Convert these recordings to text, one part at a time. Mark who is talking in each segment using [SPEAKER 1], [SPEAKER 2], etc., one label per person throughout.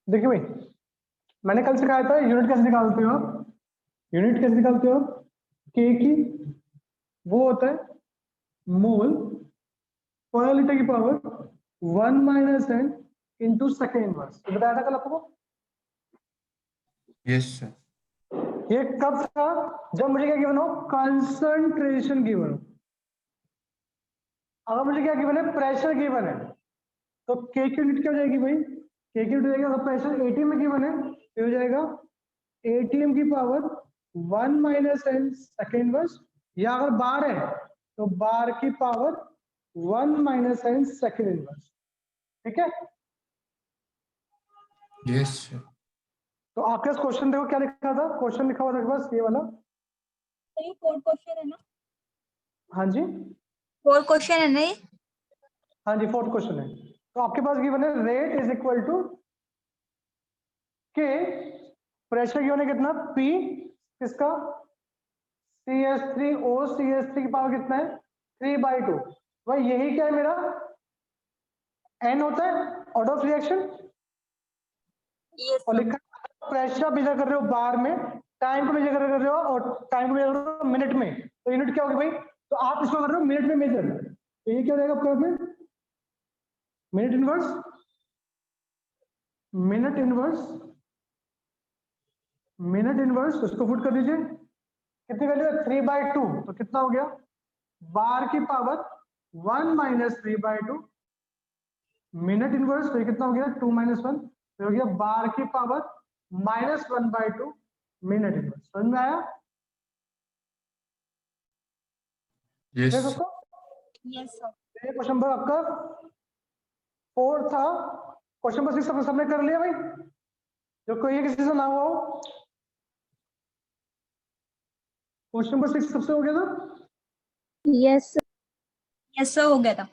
[SPEAKER 1] देखिए भाई, मैंने कल सिखाया था यूनिट कैसे निकालते हो आप। यूनिट कैसे निकालते हो आप? के की वो होता है मोल पर लीटर की power 1 - n into second inverse. तो बताया था कल आपको।
[SPEAKER 2] Yes sir.
[SPEAKER 1] ये कब था? जब मुझे क्या गिवन हो? कंसंट्रेशन गिवन हो। अगर मुझे क्या गिवन है? प्रेशर गिवन है। तो के की यूनिट क्या हो जाएगी भाई? के की यूनिट हो जाएगा, अगर प्रेशर एटीएम में गिवन है तो हो जाएगा एटीएम की पावर 1 - n सेकेंड वर्स, या अगर बार है तो बार की पावर 1 - n सेकेंड इनवर्स। ठीक है।
[SPEAKER 2] Yes sir.
[SPEAKER 1] तो आपके पास क्वेश्चन देखो क्या लिखा था। क्वेश्चन लिखा हुआ था बस ये वाला।
[SPEAKER 3] तो ये 4 क्वेश्चन है ना?
[SPEAKER 1] हाँ जी,
[SPEAKER 3] 4 क्वेश्चन है ना ये?
[SPEAKER 1] हाँ जी, 4th क्वेश्चन है। तो आपके पास गिवन है रेट इज इक्वल टू के, प्रेशर गिवन है कितना? पी किसका? CH3O CH3 की पावर कितना है? 3/2। भाई यही क्या है मेरा? N होता है ऑर्डर ऑफ रिएक्शन।
[SPEAKER 3] यस
[SPEAKER 1] और
[SPEAKER 3] सर।
[SPEAKER 1] लिखा प्रेशर मेजर कर रहे हो बार में, टाइम को मेजर कर रहे हो और टाइम को मेजर कर रहे हो मिनट में, तो यूनिट क्या होगी भाई? तो आप इसको कर रहे हो मिनट में मेजर, तो ये क्या हो जाएगा आपका में? Minute inverse, minute inverse, minute inverse. उसको फुट कर दीजिए। कितनी वैल्यू है? 3/2। तो कितना हो गया? बार की पावर 1 - 3/2 मिनट इनवर्स। तो ये कितना हो गया? 2 - 1। तो हो गया बार की पावर -1/2 मिनट इनवर्स। समझ में आया?
[SPEAKER 2] यस
[SPEAKER 1] देख उसको।
[SPEAKER 3] Yes sir.
[SPEAKER 1] ये क्वेश्चन नंबर आपका 4 था। क्वेश्चन नंबर 6 सबने कर लिया भाई? जो कोई है किसी से ना हुआ हो। क्वेश्चन नंबर 6 सबसे हो गया था।
[SPEAKER 3] यस सर हो गया था।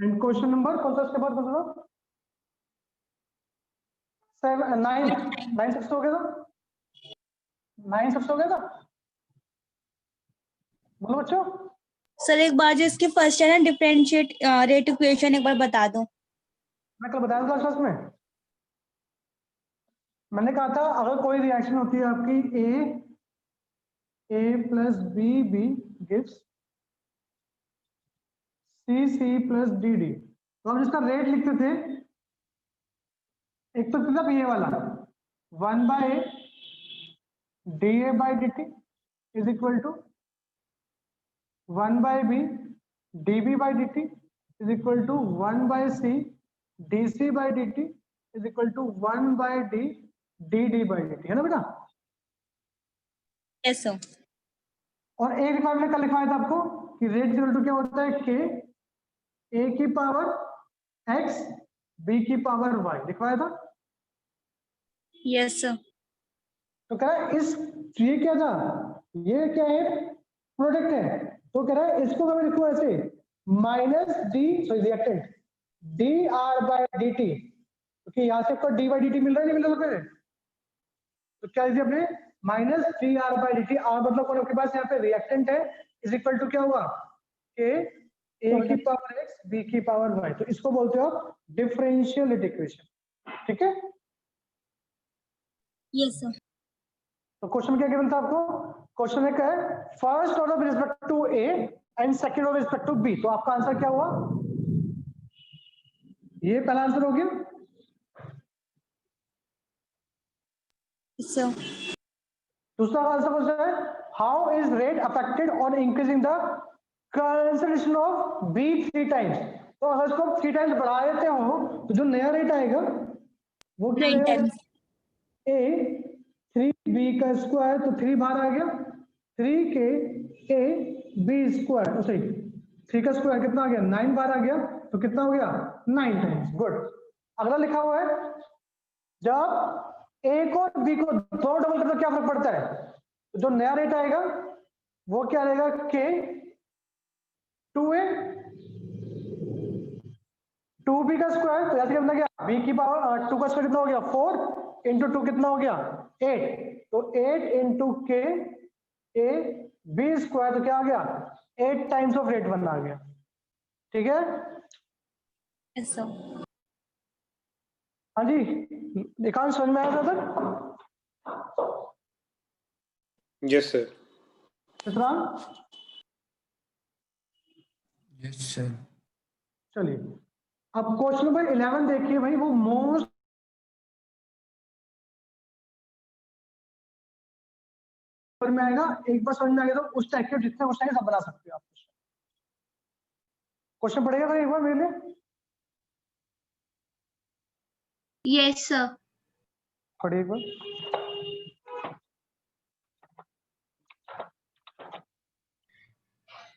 [SPEAKER 1] एंड क्वेश्चन नंबर कौन सा उसके बाद कौन सा? 7 9 सबसे हो गया था। 9 सबसे हो गया था। बोलो बच्चों।
[SPEAKER 3] सर एक बार जो इसकी फर्स्ट है ना डिफरेंशिएट रेट इक्वेशन एक बार बता दो।
[SPEAKER 1] मैं कल बताया था क्लास में। मैंने कहा था अगर कोई रिएक्शन होती है आपकी A plus B gives C plus D, तो हम जिसका रेट लिखते थे, एक तो था ये वाला 1/A dA/dt is equal to 1/B dB/dt is equal to 1/C dC/dt is equal to 1/D dD/dt, है ना बेटा?
[SPEAKER 3] Yes sir.
[SPEAKER 1] और एक रिक्वायरमेंट कल लिखवाया था आपको कि रेट इक्वल टू क्या होता है? के A की पावर x B की पावर y लिखवाया था।
[SPEAKER 3] Yes sir.
[SPEAKER 1] तो कह रहा है इस, ये क्या था? ये क्या है? प्रोडक्ट है। तो कह रहा है इसको मैं लिखूं ऐसे -d सॉरी रिएक्टेंट dR/dt, क्योंकि यहां से आपको d/dt मिल रहा है, नहीं मिल रहा? तो क्या लिखिए आपने? -3R/dt। R मतलब कौन आपके पास यहाँ पे रिएक्टेंट है, इज इक्वल टू क्या हुआ? के A की पावर x B की पावर y। तो इसको बोलते हो आप डिफरेंशियल रेट इक्वेशन। ठीक है।
[SPEAKER 3] Yes sir.
[SPEAKER 1] तो क्वेश्चन क्या गिवन था आपको? क्वेश्चन एक है first order with respect to A and second order with respect to B। तो आपका आंसर क्या हुआ? ये पहला आंसर हो गया।
[SPEAKER 3] सर
[SPEAKER 1] दूसरा आंसर हो जाए how is rate affected on increasing the concentration of B 3 times. तो अगर इसको 3 टाइम्स बढ़ा देते हो तो जो नया रेट आएगा वो क्या
[SPEAKER 3] 9
[SPEAKER 1] रहेगा?
[SPEAKER 3] टाइम्स।
[SPEAKER 1] A 3B का स्क्वायर, तो 3 बाहर आ गया, 3K A B square, sorry 3 का स्क्वायर कितना आ गया? 9 बाहर आ गया, तो कितना हो गया? 9 टाइम्स। गुड। अगला लिखा हुआ है जब A को B को दोनों डबल करने क्या फर्क पड़ता है? तो जो नया रेट आएगा वो क्या रहेगा? K 2A 2B का स्क्वायर, तो जैसे कितना गया? B की पावर 2 का स्क्वायर कितना हो गया? 4 इंटू 2 कितना हो गया? 8। तो 8 into K A B square, तो क्या आ गया? 8 टाइम्स ऑफ रेट 1 आ गया। ठीक है।
[SPEAKER 3] Yes sir.
[SPEAKER 1] हाँ जी, एकांश समझ में आया था तक?
[SPEAKER 4] Yes, sir.
[SPEAKER 1] Chitrang,
[SPEAKER 2] yes sir,
[SPEAKER 1] चलिए अब क्वेश्चन नंबर 11 देखिए भाई, वो मोस्ट समझ में आएगा। एक बार समझ में आ गया तो उस टाइप के जितने क्वेश्चन है सब बना सकते हो आप। क्वेश्चन पढ़ेगा भाई एक बार मेरे लिए,
[SPEAKER 5] Yes, sir.
[SPEAKER 1] पढ़िए एक बार।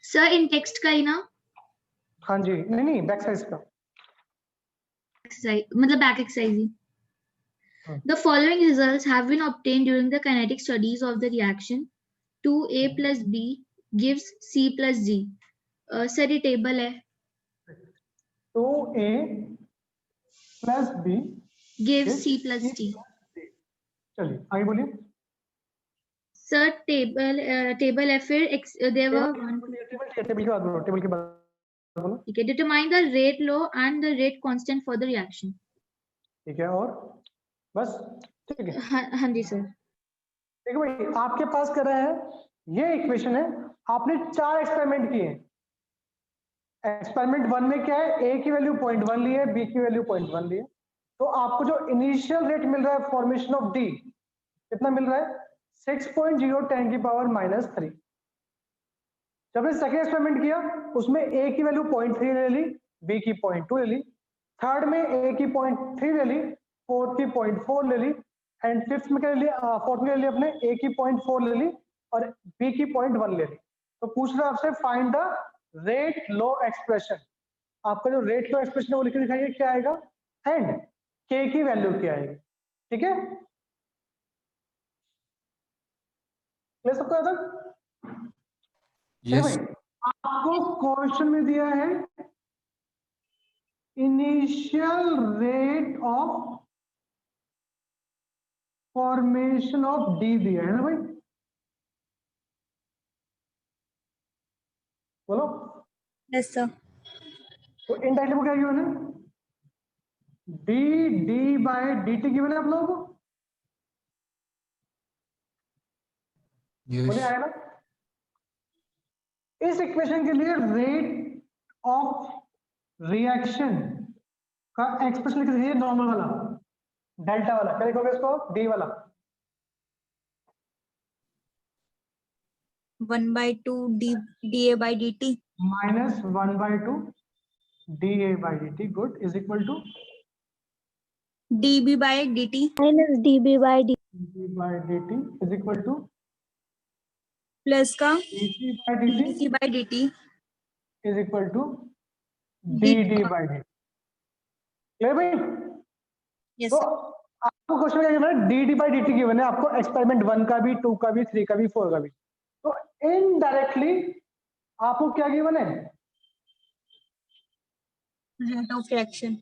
[SPEAKER 5] Sir, in text का ही ना
[SPEAKER 1] हाँ जी, नहीं बैक साइज का।
[SPEAKER 5] exercise, मतलब back exercise ही.
[SPEAKER 1] हाँ।
[SPEAKER 5] The following results have been obtained during the kinetic studies of the reaction 2A plus B gives C plus D. Sir, ये table है.
[SPEAKER 1] 2A plus B
[SPEAKER 5] Gives C plus D.
[SPEAKER 1] चलिए आगे बोलिए।
[SPEAKER 5] Sir, table है फिर there were
[SPEAKER 1] table के बाद बोलो, टेबल के बाद बोलो।
[SPEAKER 5] ठीक है. Determine the rate law and the rate constant for the reaction.
[SPEAKER 1] ठीक है, और बस ठीक है।
[SPEAKER 5] हाँ जी सर.
[SPEAKER 1] देखो भाई, आपके पास कर रहा है ये इक्वेशन है, आपने 4 एक्सपेरिमेंट किए। एक्सपेरिमेंट 1 में क्या है, ए की वैल्यू 0.1 ली है, बी की वैल्यू 0.1 ली है, तो आपको जो इनिशियल रेट मिल रहा है फॉर्मेशन ऑफ डी कितना मिल रहा है, 6.0 10 की पावर -3। जब ने सेकेंड एक्सपेरिमेंट किया उसमें ए की वैल्यू 0.3 ले ली, बी की 0.2 ले ली, थर्ड में ए की 0.3 ले ली, फोर्थ की 0.4 ले ली, एंड फिफ्थ में क्या ले लिया, फोर्थ में ले लिया अपने ए की 0.4 ले ली और बी की 0.1 ले ली। तो पूछ रहा है आपसे find the rate low expression. आपका जो रेट लो एक्सप्रेशन है वो लिख के दिखाइए क्या आएगा, एंड के की वैल्यू क्या आएगी। ठीक है, ले सकते हो तक?
[SPEAKER 2] yes,
[SPEAKER 1] आपको क्वेश्चन में दिया है initial rate of formation of D दिया है ना भाई, बोलो।
[SPEAKER 3] Yes, sir.
[SPEAKER 1] तो इनडायरेक्टली को क्या गिवन है, d d by d t given है आप लोगों को, बोले
[SPEAKER 2] yes,
[SPEAKER 1] आया ना। इस इक्वेशन के लिए रेट ऑफ रिएक्शन का एक्सप्रेशन लिख दीजिए नॉर्मल वाला, डेल्टा वाला। क्या लिखोगे इसको, डी वाला,
[SPEAKER 3] 1/2 dA by dt.
[SPEAKER 1] -1/2 dA by dt, good, is equal to
[SPEAKER 3] dB by dt
[SPEAKER 6] minus dB by dt
[SPEAKER 1] d by dt is equal to
[SPEAKER 3] plus का
[SPEAKER 1] dC by dt
[SPEAKER 3] dC by dt
[SPEAKER 1] is equal to d by dt। Clear भाई?
[SPEAKER 3] yes
[SPEAKER 1] तो
[SPEAKER 3] sir.
[SPEAKER 1] आपको question क्या given है, d by dt given है आपको, experiment 1 का भी, 2 का भी, 3 का भी, 4 का भी। तो इनडायरेक्टली आपको क्या गिवन है,
[SPEAKER 3] Rate of reaction.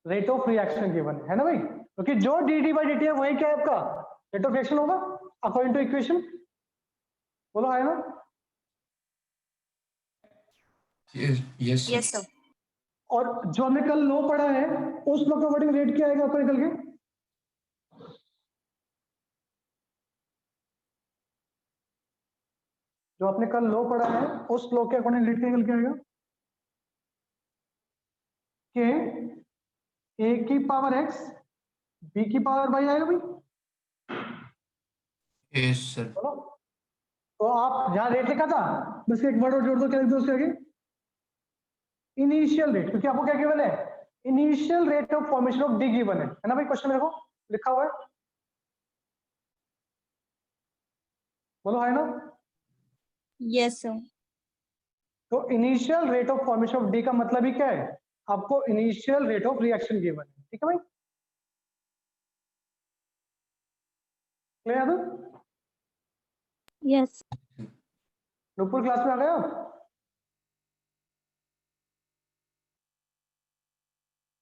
[SPEAKER 1] Rate of reaction given है ना भाई, क्योंकि जो डी बाय dt है वही क्या है आपका रेट ऑफ रिएक्शन होगा अकॉर्डिंग टू इक्वेशन। बोलो है ना।
[SPEAKER 2] yes,
[SPEAKER 3] Yes sir.
[SPEAKER 1] और जो हमने कल लो पढ़ा है उस लो का अकॉर्डिंग रेट क्या आएगा आपको निकल के, जो आपने कल लो पढ़ा है उस लो के अकॉर्डिंग रेट निकल के आएगा कि ए की पावर x बी की पावर y आएगा भाई।
[SPEAKER 2] yes sir,
[SPEAKER 1] बोलो, तो आप जहां रेट लिखा था बस एक वर्ड और जोड़ दो, क्या लिख दो उसके आगे, इनिशियल रेट, क्योंकि आपको क्या गिवन है, initial rate of formation of D given है ना भाई, क्वेश्चन में देखो लिखा हुआ है। बोलो है ना।
[SPEAKER 3] Yes sir.
[SPEAKER 1] तो initial rate of formation of D का मतलब ही क्या है, आपको initial rate of reaction given है। ठीक है भाई, क्लियर?
[SPEAKER 6] yes
[SPEAKER 1] नुपुर क्लास में आ गए आप?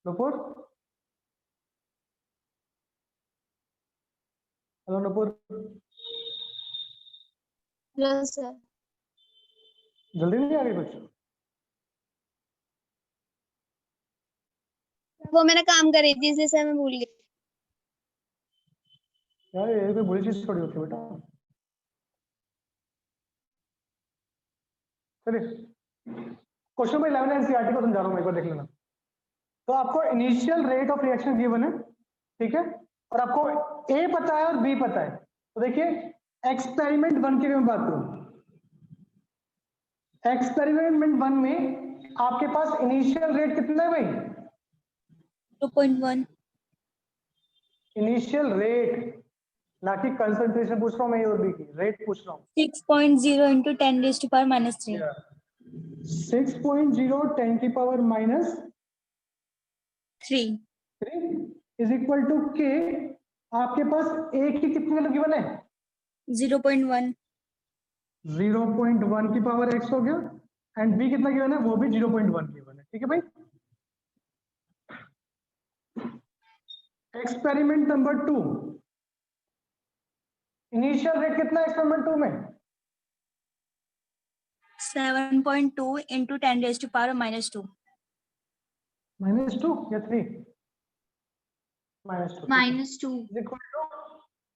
[SPEAKER 1] Nupur, hello Nupur,
[SPEAKER 6] yes sir
[SPEAKER 1] जल्दी नहीं आ गई कुछ?
[SPEAKER 6] वो मैंने काम कर रही थी इसलिए सर मैं भूल गई।
[SPEAKER 1] यार ये कोई बुरी चीज थोड़ी होती है बेटा। चलिए क्वेश्चन नंबर 11 एनसीईआरटी को समझा रहा हूँ, एक बार देख लेना। तो आपको initial rate of reaction given है, ठीक है, और आपको ए पता है और बी पता है। तो देखिए एक्सपेरिमेंट 1 की मैं बात करूं, एक्सपेरिमेंट 1 में आपके पास इनिशियल रेट कितना है भाई?
[SPEAKER 3] 2.1.
[SPEAKER 1] इनिशियल रेट, ना कि कंसंट्रेशन पूछ रहा हूं मैं, और बी की रेट पूछ रहा हूं।
[SPEAKER 3] 6.0 into 10 raised to power minus 3.
[SPEAKER 1] 6.0 10 की power minus
[SPEAKER 3] 3.
[SPEAKER 1] 3 is equal to k. आपके पास ए की कितनी वैल्यू गिवन है?
[SPEAKER 3] 0.1.
[SPEAKER 1] 0.1 की पावर x हो गया, एंड बी कितना गिवन है? वो भी 0.1 गिवन है, ठीक है भाई। एक्सपेरिमेंट नंबर 2, इनिशियल रेट कितना है एक्सपेरिमेंट 2 में?
[SPEAKER 3] 7.2 into 10 raised to power minus 2.
[SPEAKER 1] -2 या 3? -2
[SPEAKER 5] -2.
[SPEAKER 1] इज इक्वल टू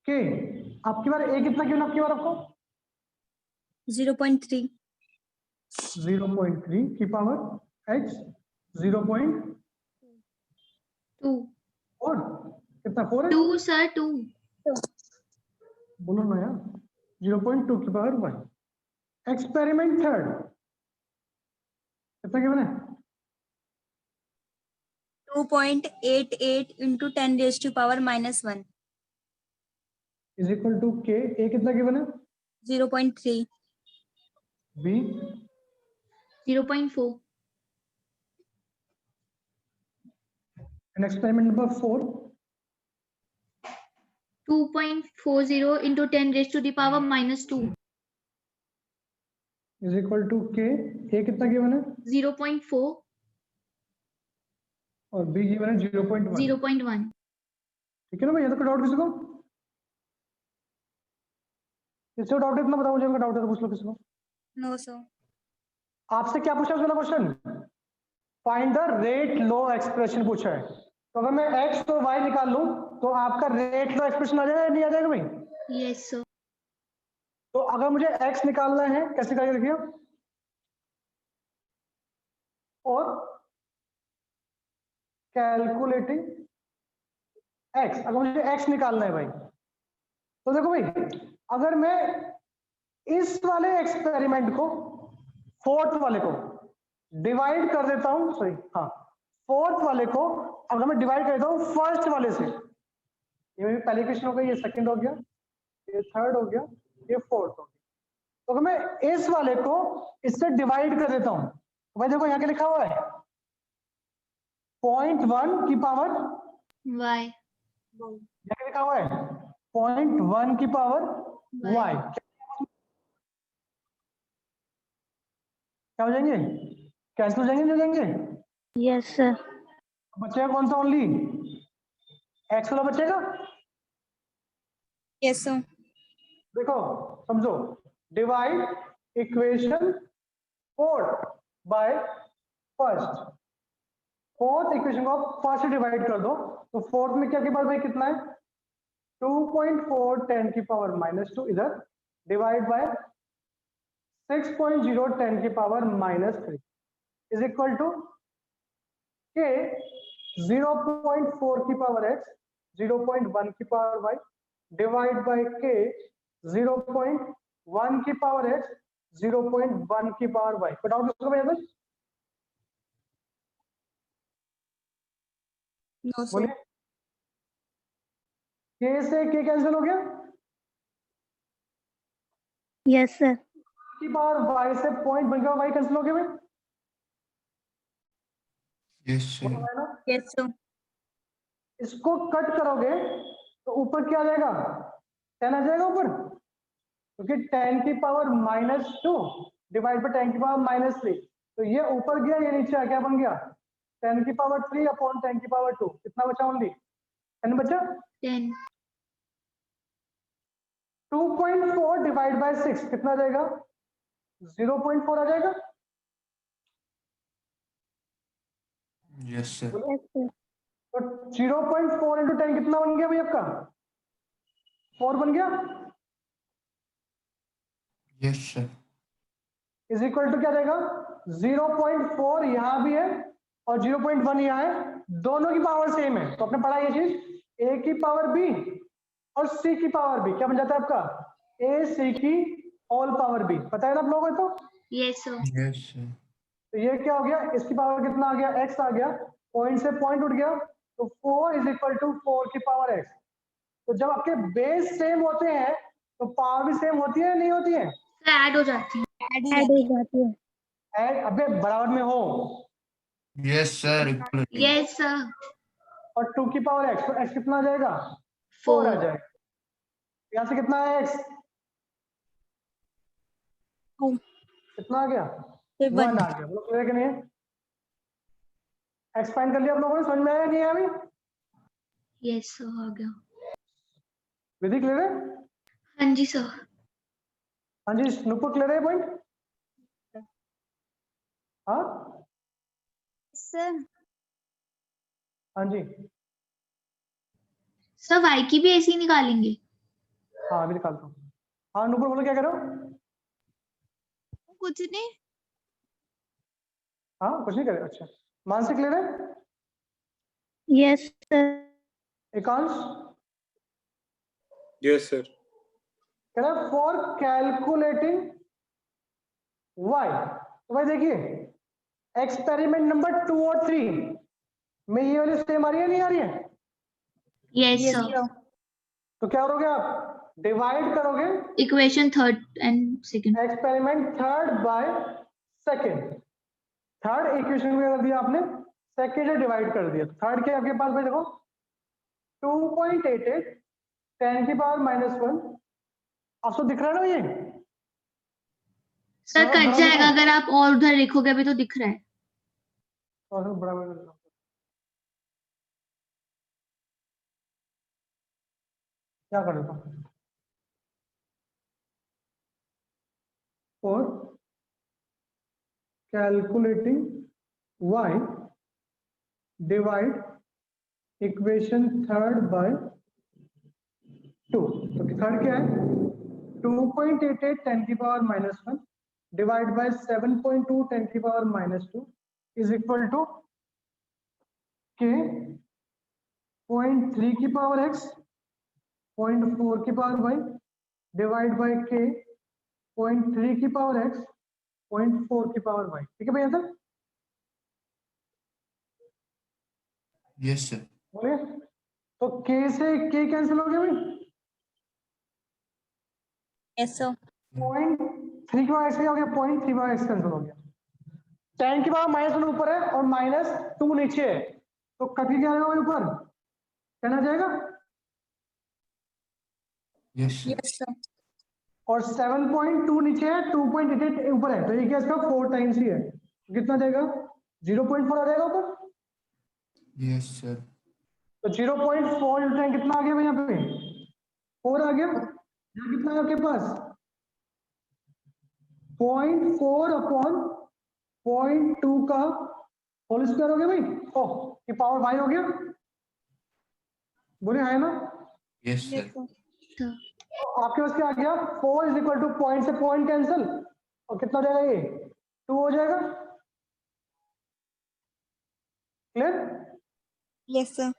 [SPEAKER 1] के। आपकी बार ए कितना गिवन आपकी बार आपको?
[SPEAKER 3] 0.3.
[SPEAKER 1] 0.3 की पावर x 0.4
[SPEAKER 5] 2.
[SPEAKER 1] कितना 4 है?
[SPEAKER 5] 2 sir 2.
[SPEAKER 1] बोलो ना यार, 0.2 की पावर 1। एक्सपेरिमेंट 3 कितना गिवन है?
[SPEAKER 3] 2.88 into 10 raised to power minus 1.
[SPEAKER 1] Is equal to k. A कितना गिवन है?
[SPEAKER 3] 0.3.
[SPEAKER 1] B
[SPEAKER 5] 0.4.
[SPEAKER 1] And experiment number 4
[SPEAKER 5] 2.40 into 10 raised to the power minus 2.
[SPEAKER 1] Is equal to k. A कितना गिवन है?
[SPEAKER 5] 0.4.
[SPEAKER 1] और बी गिवन है 0.1।
[SPEAKER 5] 0.1.
[SPEAKER 1] ठीक है ना भाई, ये तो कोई डाउट किसी को? किसी को डाउट है? इतना बताओ मुझे, डाउट है तो पूछ लो किसी को।
[SPEAKER 3] No, sir.
[SPEAKER 1] आपसे क्या पूछा उसने question? Find the rate law expression पूछा है। तो अगर मैं x और y निकाल लूं तो आपका रेट लॉ एक्सप्रेशन आ जाएगा या नहीं आ जाएगा भाई?
[SPEAKER 5] Yes sir.
[SPEAKER 1] तो अगर मुझे x निकालना है, कैसे करके देखिए, और कैलकुलेटिंग x, अगर मुझे x निकालना है भाई, तो देखो भाई, अगर मैं इस वाले एक्सपेरिमेंट को फोर्थ वाले को डिवाइड कर देता हूं, सॉरी हाँ, फोर्थ वाले को अगर मैं डिवाइड कर देता हूं फर्स्ट वाले से, ये मेरी पहली क्वेश्चन हो गई, ये सेकंड हो गया, ये थर्ड हो गया, ये फोर्थ हो गया। तो अगर मैं इस वाले को इससे डिवाइड कर देता हूं, तो भाई देखो यहाँ के लिखा हुआ है 0.1 की पावर
[SPEAKER 5] Y.
[SPEAKER 1] यहाँ के लिखा हुआ है 0.1 की पावर y। क्या हो जाएंगे? कैंसिल हो जाएंगे, नहीं हो जाएंगे?
[SPEAKER 6] Yes sir.
[SPEAKER 1] बचेगा कौन सा? ओनली x वाला बचेगा।
[SPEAKER 3] Yes, sir.
[SPEAKER 1] देखो समझो, divide equation fourth by first. Fourth equation को फर्स्ट से डिवाइड कर दो, तो फोर्थ में क्या के पास भाई कितना है? 2.4 10 की पावर -2 इधर, डिवाइड बाय 6.0 10 की पावर -3 इज इक्वल टू के 0.4 की पावर x 0.1 की पावर y डिवाइड बाय के 0.1 की पावर x 0.1 की पावर y। कोई डाउट उसको भैया?
[SPEAKER 3] No, sir.
[SPEAKER 1] बोलिए। के से के कैंसिल हो गया,
[SPEAKER 6] यस सर।
[SPEAKER 1] की पावर y से पॉइंट बन गया, y कैंसिल हो गया भाई?
[SPEAKER 2] Yes, sir.
[SPEAKER 1] है ना?
[SPEAKER 3] Yes, sir.
[SPEAKER 1] इसको कट करोगे तो ऊपर क्या आ जाएगा? 10 आ जाएगा ऊपर, क्योंकि 10 की पावर -2 डिवाइड बाय 10 की पावर -3, तो ये ऊपर गया, ये नीचे आ, क्या बन गया? 10 की पावर 3 अपॉन 10 की पावर 2। कितना बचा? ओनली 10 बचा।
[SPEAKER 5] 10.
[SPEAKER 1] 2.4 डिवाइड बाय 6 कितना आ जाएगा? 0.4 आ जाएगा।
[SPEAKER 2] Yes, sir.
[SPEAKER 6] Yes sir.
[SPEAKER 1] तो 0.4 इंटू 10 कितना बन गया भाई आपका? 4 बन गया।
[SPEAKER 2] Yes, sir.
[SPEAKER 1] Is equal to क्या रहेगा? 0.4 यहां भी है और 0.1 यहाँ है, दोनों की पावर सेम है। तो आपने पढ़ा ये चीज, a की पावर b और c की पावर b क्या बन जाता है आपका? a c की होल पावर b। पता है ना आप लोगों को? तो
[SPEAKER 5] Yes, sir.
[SPEAKER 2] Yes, sir.
[SPEAKER 1] तो ये क्या हो गया? इसकी पावर कितना आ गया? x आ गया, पॉइंट से पॉइंट उठ गया, तो 4 इज इक्वल टू 4 की पावर x। तो जब आपके बेस सेम होते हैं तो पावर भी सेम होती है नहीं होती है?
[SPEAKER 5] ऐड हो जाती है।
[SPEAKER 3] Add हो
[SPEAKER 6] ऐड
[SPEAKER 3] जाती
[SPEAKER 6] हो जाती है।
[SPEAKER 1] ऐड अबे बराबर में हो,
[SPEAKER 2] Yes, sir. Equality.
[SPEAKER 5] Yes, sir.
[SPEAKER 1] और 2 की पावर x, तो x कितना आ जाएगा? 4 आ
[SPEAKER 5] 4.
[SPEAKER 1] जाएगा। यहाँ से कितना है x?
[SPEAKER 3] Two.
[SPEAKER 1] कितना आ गया?
[SPEAKER 3] फिर
[SPEAKER 1] 1
[SPEAKER 3] one.
[SPEAKER 1] आ गया। बोलो क्लियर कि नहीं है? एक्सपांड कर लिया आप लोगों ने? समझ में आया नहीं है अभी?
[SPEAKER 5] Yes, sir. आ गया।
[SPEAKER 1] विधि क्लियर है?
[SPEAKER 5] हाँ जी सर।
[SPEAKER 1] हाँ जी नुपुर क्लियर है पॉइंट? हाँ
[SPEAKER 6] सर
[SPEAKER 1] हाँ जी
[SPEAKER 5] सर y की भी ऐसे ही निकालेंगे?
[SPEAKER 1] हाँ अभी निकालता हूँ। हाँ नुपुर बोलो क्या करो?
[SPEAKER 6] कुछ नहीं।
[SPEAKER 1] हाँ कुछ नहीं करे। अच्छा मानसी क्लियर है?
[SPEAKER 6] Yes sir.
[SPEAKER 1] Ekansh
[SPEAKER 4] Yes, sir.
[SPEAKER 1] कह रहा है फॉर कैलकुलेटिंग y। तो भाई देखिए एक्सपेरिमेंट नंबर 2 और 3 में ये वाली सेम आ रही है नहीं आ रही है?
[SPEAKER 5] Yes,
[SPEAKER 3] Yes,
[SPEAKER 5] sir.
[SPEAKER 3] sir.
[SPEAKER 1] तो क्या करोगे आप? डिवाइड करोगे
[SPEAKER 5] Equation third and second.
[SPEAKER 1] Experiment third by second. Third equation में कर दिया आपने, सेकेंड से डिवाइड कर दिया। थर्ड के आपके पास भाई देखो 2.88 10 की पावर -1। आपको दिख रहा है ना ये?
[SPEAKER 5] सर
[SPEAKER 1] हाँ,
[SPEAKER 5] कट
[SPEAKER 1] हाँ,
[SPEAKER 5] जाएगा
[SPEAKER 1] हाँ।
[SPEAKER 5] अगर आप और उधर लिखोगे, अभी तो दिख रहा है।
[SPEAKER 1] और बराबर कर दो। क्या कर देता हूँ? और calculating y divide equation third by 2। तो थर्ड क्या है? 2.88 10 की पावर -1 डिवाइड बाय 7.2 10 की पावर -2 इज इक्वल टू के 0.3 की पावर x 0.4 की पावर y डिवाइड बाय के 0.3 की पावर x 0.4 की पावर y। ठीक है भैया सर?
[SPEAKER 2] Yes, sir.
[SPEAKER 1] बोलिए। तो k से k कैंसिल हो गया भाई?
[SPEAKER 3] Yes, sir.
[SPEAKER 1] 0.3 की पावर x हो गया, 0.3 की पावर x कैंसिल हो गया। 10 की पावर -1 ऊपर है और -2 नीचे है, तो कभी क्या आएगा ऊपर? कहना जाएगा।
[SPEAKER 2] Yes, sir.
[SPEAKER 3] Yes, sir.
[SPEAKER 1] और 7.2 नीचे है, 2.88 ऊपर है, तो ये क्या इसका 4 टाइम्स ही है। कितना देगा? 0.4 आ जाएगा ऊपर।
[SPEAKER 2] Yes, sir.
[SPEAKER 1] तो 0.4 इंटू 10 कितना आ गया भाई? यहाँ पे 4 आ गया। यहाँ कितना है आपके पास? 0.4 अपॉन 0.2 का होल स्क्वायर हो गया भाई। ओ ये पावर 5 हो गया। बोले है ना?
[SPEAKER 2] Yes, sir.
[SPEAKER 3] Yes, sir.
[SPEAKER 5] तो
[SPEAKER 1] आपके पास क्या आ गया? 4 इज इक्वल टू पॉइंट से पॉइंट कैंसिल, और कितना हो जाएगा? ये 2 हो जाएगा। क्लियर?
[SPEAKER 3] Yes, sir.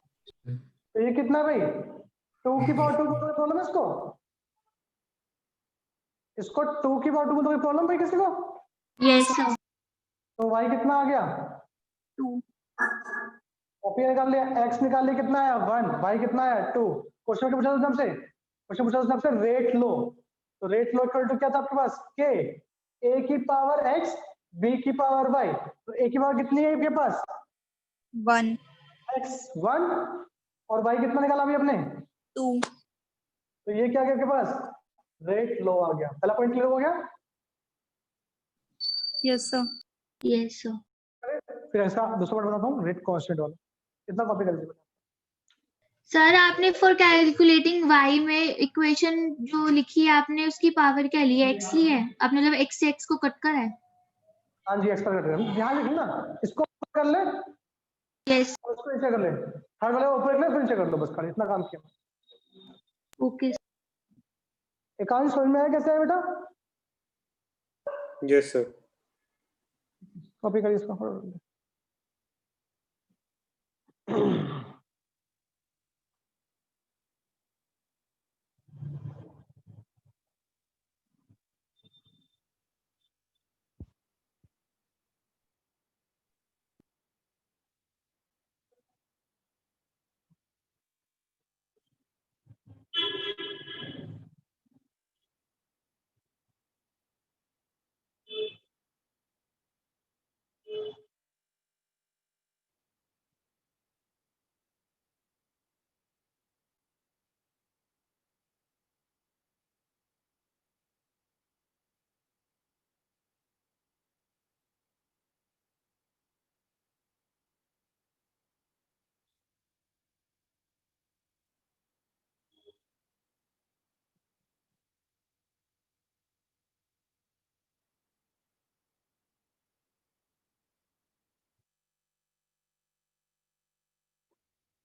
[SPEAKER 1] तो ये कितना है भाई? 2 की पावर 2 बोलते प्रॉब्लम है इसको? इसको 2 की पावर 2 बोलते प्रॉब्लम भाई किसी को?
[SPEAKER 5] Yes sir.
[SPEAKER 1] तो y कितना आ गया?
[SPEAKER 3] 2.
[SPEAKER 1] कॉपी निकाल लिया, x निकाल लिया, कितना आया? 1। y कितना आया? 2। क्वेश्चन के पूछा था हमसे, क्वेश्चन पूछा था हमसे रेट लो। तो रेट लो इक्वल टू क्या था आपके पास? k a की पावर x b की पावर y। तो a की पावर कितनी है आपके पास?
[SPEAKER 3] 1.
[SPEAKER 1] x 1 और y कितना निकाला अभी अपने?
[SPEAKER 3] 2.
[SPEAKER 1] तो ये क्या आ गया आपके पास? रेट लो आ गया। पहला पॉइंट क्लियर हो गया।
[SPEAKER 3] Yes, sir.
[SPEAKER 5] Yes sir.
[SPEAKER 1] फिर ऐसा दूसरा पॉइंट बताता हूँ, रेट कांस्टेंट वाला। इतना कॉपी कर लीजिए।
[SPEAKER 5] सर आपने फॉर कैलकुलेटिंग y में इक्वेशन जो लिखी है आपने, उसकी पावर क्या ली है? x ली है आपने, मतलब x से x को कट करा है।
[SPEAKER 1] हाँ जी एक्सपर्ट कर ध्यान लिखिए ना, इसको कर ले
[SPEAKER 5] Yes.
[SPEAKER 1] उसको नीचे कर ले, थर्ड वाले ऊपर रख ले, फिर नीचे कर लो, बस खाली इतना काम किया।
[SPEAKER 5] Okay.
[SPEAKER 1] एकांश समझ में आया कैसे है बेटा?
[SPEAKER 4] Yes, sir.
[SPEAKER 1] कॉपी करिए इसका।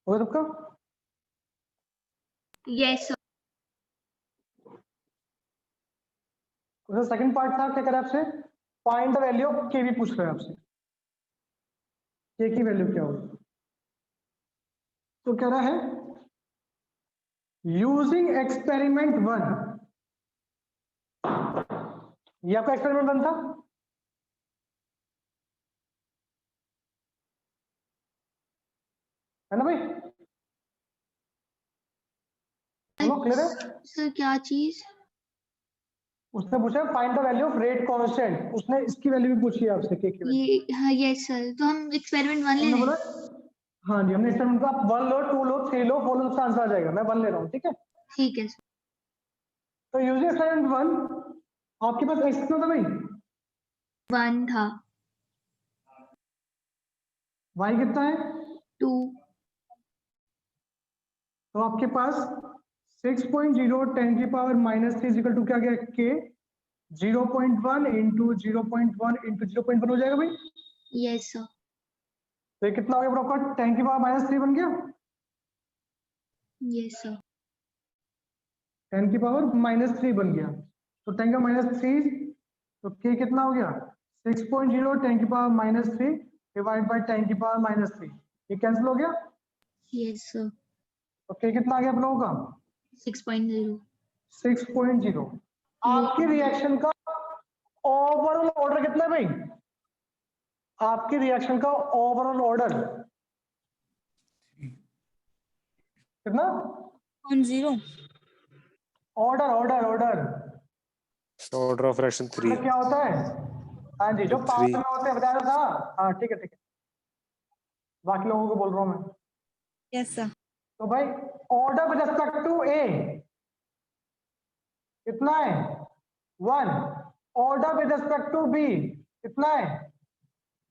[SPEAKER 1] हो गया सबका?
[SPEAKER 5] Yes, sir.
[SPEAKER 1] उसका सेकंड पार्ट था, क्या करें आपसे? फाइंड द वैल्यू ऑफ के भी पूछ रहे हैं आपसे, के की वैल्यू क्या होगी। तो कह रहा है यूजिंग एक्सपेरिमेंट 1, ये आपका एक्सपेरिमेंट 1 था। है ना भाई? क्लियर है?
[SPEAKER 5] Sir, क्या चीज?
[SPEAKER 1] उसने पूछा find the value of rate constant, उसने इसकी वैल्यू भी पूछी है आपसे, के की वैल्यू।
[SPEAKER 5] ये हाँ yes sir. तो हम एक्सपेरिमेंट 1 ले
[SPEAKER 1] हमने
[SPEAKER 5] रहे
[SPEAKER 1] बोला
[SPEAKER 5] हैं.
[SPEAKER 1] हाँ जी, हमने एक्सपेरिमेंट को आप 1 लो, 2 लो, 3 लो, 4 लो, उसका आंसर आ जाएगा। मैं 1 ले रहा हूँ, ठीक है?
[SPEAKER 5] ठीक है sir.
[SPEAKER 1] तो यूजिंग एक्सपेरिमेंट 1, आपके पास एक्स कितना था भाई?
[SPEAKER 5] 1 था.
[SPEAKER 1] वाई कितना है?
[SPEAKER 5] 2.
[SPEAKER 1] तो आपके पास 6.0 10 की पावर -3 इक्वल टू क्या गया? के 0.1 इंटू 0.1 इंटू 0.1 हो जाएगा भाई।
[SPEAKER 5] Yes sir.
[SPEAKER 1] तो ये कितना हो गया आपका? 10 की पावर -3 बन गया।
[SPEAKER 5] Yes sir.
[SPEAKER 1] 10 की पावर -3 बन गया। तो 10 का -3, तो के कितना हो गया? 6.0 10 की पावर -3 डिवाइड बाय 10 की पावर -3, ये कैंसिल हो गया।
[SPEAKER 5] Yes sir.
[SPEAKER 1] तो के कितना आ गया आप लोगों का?
[SPEAKER 5] 6.0.
[SPEAKER 1] 6.0। आपकी रिएक्शन का ओवरऑल ऑर्डर कितना है भाई? आपकी रिएक्शन का ओवरऑल ऑर्डर कितना?
[SPEAKER 3] 0.
[SPEAKER 1] Order order order
[SPEAKER 4] Order of reaction 3.
[SPEAKER 1] क्या होता है? हाँ जी, जो
[SPEAKER 4] तो
[SPEAKER 1] पावर
[SPEAKER 4] 3.
[SPEAKER 1] में होते हैं, बताया तो था। हाँ ठीक है ठीक है, बाकी लोगों को बोल रहा हूँ मैं।
[SPEAKER 3] Yes sir.
[SPEAKER 1] तो भाई order with respect to A कितना है? 1। Order with respect to B कितना है?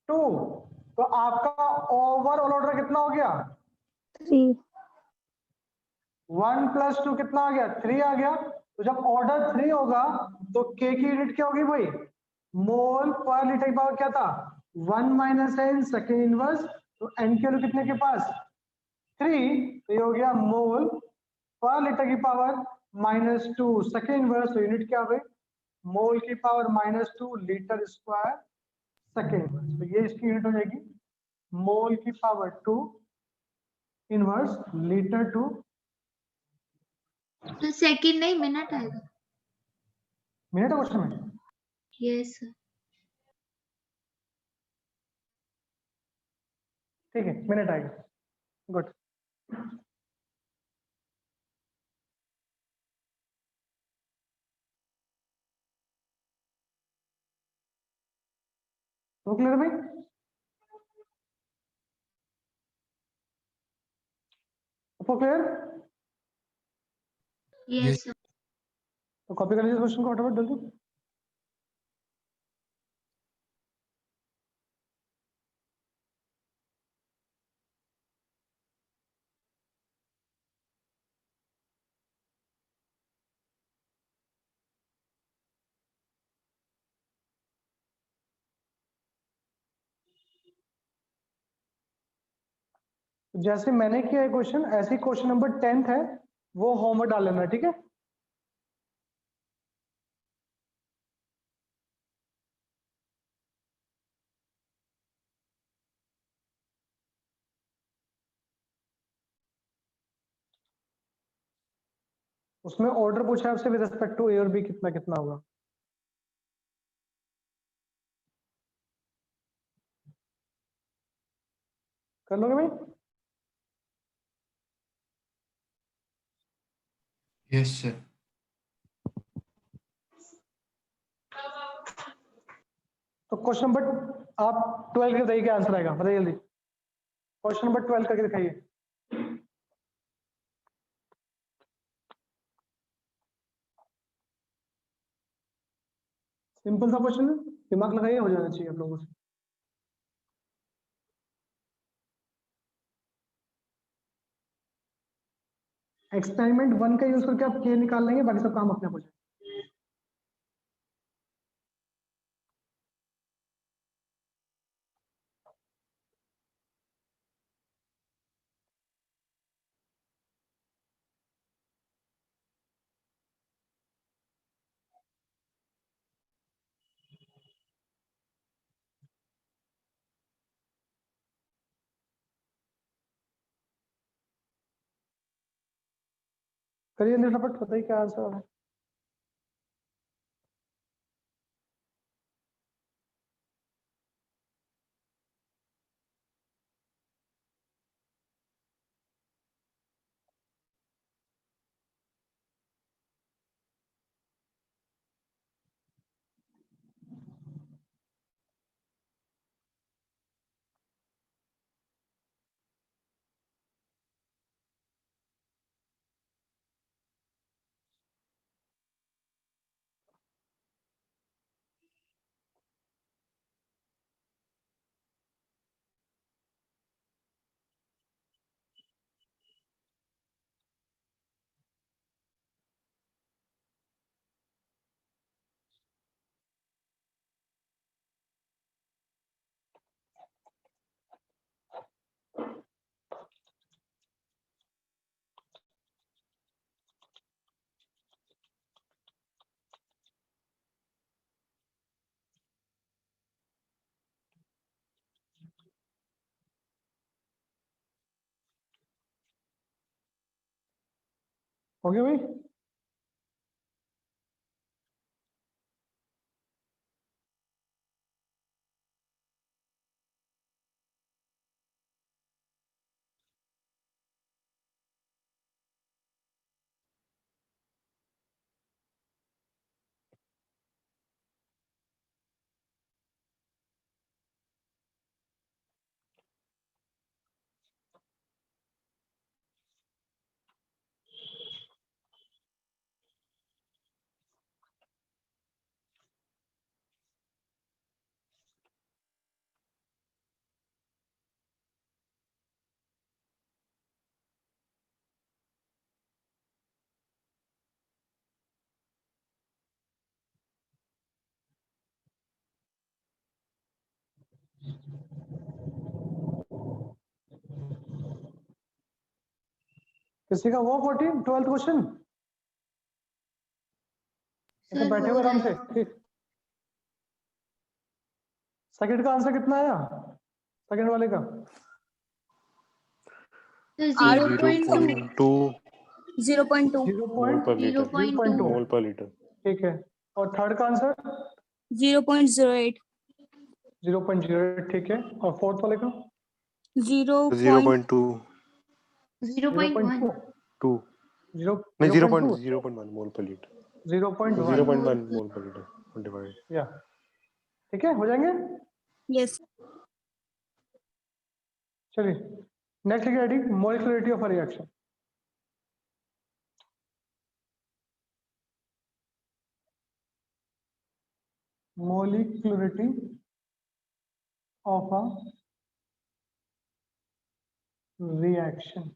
[SPEAKER 1] 2। तो आपका ओवरऑल ऑर्डर कितना हो गया?
[SPEAKER 6] 3.
[SPEAKER 1] 1 + 2 कितना आ गया? 3 आ गया। तो जब ऑर्डर 3 होगा तो के की यूनिट क्या होगी भाई? मोल पर लीटर की पावर क्या था? 1 - n सेकेंड इनवर्स। तो एन की वैल्यू कितने के पास? 3। तो ये हो गया मोल पर लीटर की पावर -2 सेकेंड इनवर्स। तो यूनिट क्या हुई? मोल की power -2 litre square second inverse. तो ये इसकी यूनिट हो जाएगी, मोल की पावर 2 इनवर्स लीटर टू।
[SPEAKER 5] तो सेकंड नहीं मिनट आएगा.
[SPEAKER 1] मिनट है क्वेश्चन में?
[SPEAKER 5] Yes sir.
[SPEAKER 1] ठीक है, मिनट आएगा। गुड। तो क्लियर भाई? आपको क्लियर?
[SPEAKER 5] Yes sir.
[SPEAKER 1] तो कॉपी कर लीजिए क्वेश्चन को फटाफट जल्दी। जैसे मैंने किया है क्वेश्चन, ऐसे क्वेश्चन नंबर 10 है वो होमवर्क डाल लेना, ठीक है। उसमें ऑर्डर पूछा है आपसे विद रिस्पेक्ट टू ए और बी कितना कितना होगा। कर लोगे भाई?
[SPEAKER 2] Yes, sir.
[SPEAKER 1] तो क्वेश्चन नंबर आप 12 के बताइए क्या आंसर आएगा, बताइए जल्दी। क्वेश्चन नंबर 12 करके दिखाइए। सिंपल सा क्वेश्चन है, दिमाग लगाइए, हो जाना चाहिए आप लोगों से। एक्सपेरिमेंट 1 का यूज करके आप के निकाल लेंगे, बाकी सब काम अपने आप हो जाएगा। करिए फटाफट, बताइए क्या आंसर है। हो गया भाई? किसी का हुआ 14 12th क्वेश्चन? तो
[SPEAKER 5] सर
[SPEAKER 1] बैठे
[SPEAKER 5] हो
[SPEAKER 1] हुए आराम
[SPEAKER 5] रहा
[SPEAKER 1] से। सेकंड का आंसर कितना आया, सेकंड वाले का?
[SPEAKER 5] है।
[SPEAKER 3] R
[SPEAKER 4] 0.2
[SPEAKER 3] 0.2
[SPEAKER 4] मोल पर लीटर।
[SPEAKER 5] 0.2
[SPEAKER 4] मोल पर लीटर।
[SPEAKER 1] ठीक है। और थर्ड का आंसर
[SPEAKER 3] 0.08
[SPEAKER 1] 0.08, ठीक है। और फोर्थ वाले का
[SPEAKER 4] 0.2
[SPEAKER 5] 0.1
[SPEAKER 4] 2 नहीं 0.1 मोल पर लीटर।
[SPEAKER 1] 0.1
[SPEAKER 4] 0.1 मोल पर लीटर डिवाइड।
[SPEAKER 1] या ठीक है, हो जाएंगे।
[SPEAKER 3] yes
[SPEAKER 1] चलिए नेक्स्ट है ready, molecularity of a reaction. Molecularity of a reaction,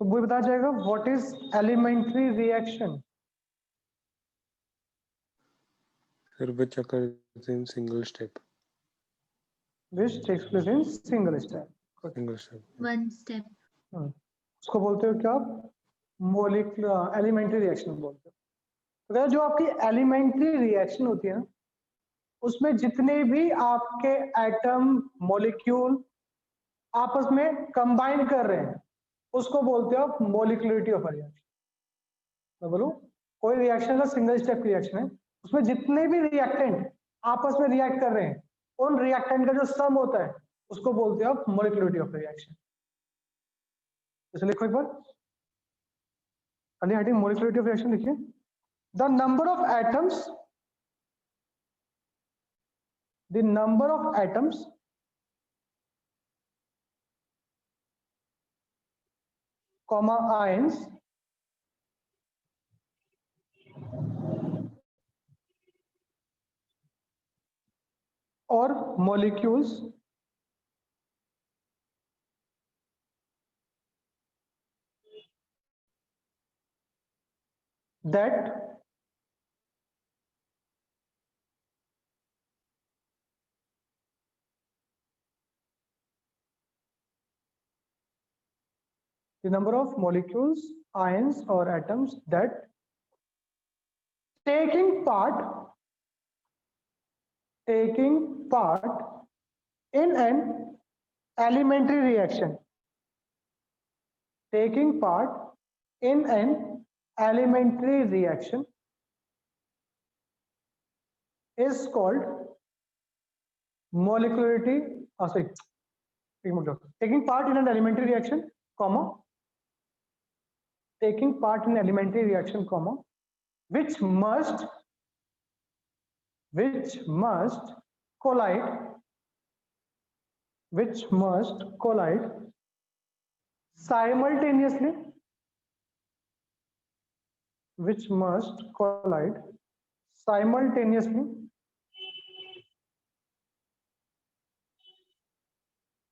[SPEAKER 1] तो वो बताया जाएगा व्हाट इज एलिमेंट्री रिएक्शन।
[SPEAKER 4] फिर which occurs in single step.
[SPEAKER 1] which takes place in single step.
[SPEAKER 4] Single step.
[SPEAKER 5] One step.
[SPEAKER 1] उसको बोलते हो क्या आप? मोलिकुलर एलिमेंट्री रिएक्शन बोलते हो। तो कहते हैं जो आपकी एलिमेंट्री रिएक्शन होती है ना, उसमें जितने भी आपके एटम मॉलिक्यूल आपस में कंबाइन कर रहे हैं, उसको बोलते हो आप मोलिकुलरिटी ऑफ रिएक्शन। मैं बोलूं, कोई रिएक्शन का सिंगल स्टेप रिएक्शन है, उसमें जितने भी रिएक्टेंट आपस में रिएक्ट कर रहे हैं, उन रिएक्टेंट का जो सम होता है, उसको बोलते हो आप मोलिकुलरिटी ऑफ रिएक्शन। इसे लिखो एक बार, अली हेडिंग मोलिकुलरिटी ऑफ रिएक्शन लिखिए। The number of atoms, the number of atoms comma ions or molecules that the number of molecules, ions or atoms that taking part in an elementary reaction, taking part in an elementary reaction is called molecularity. Taking part in an elementary reaction, comma, taking part in elementary reaction, comma, which must collide simultaneously,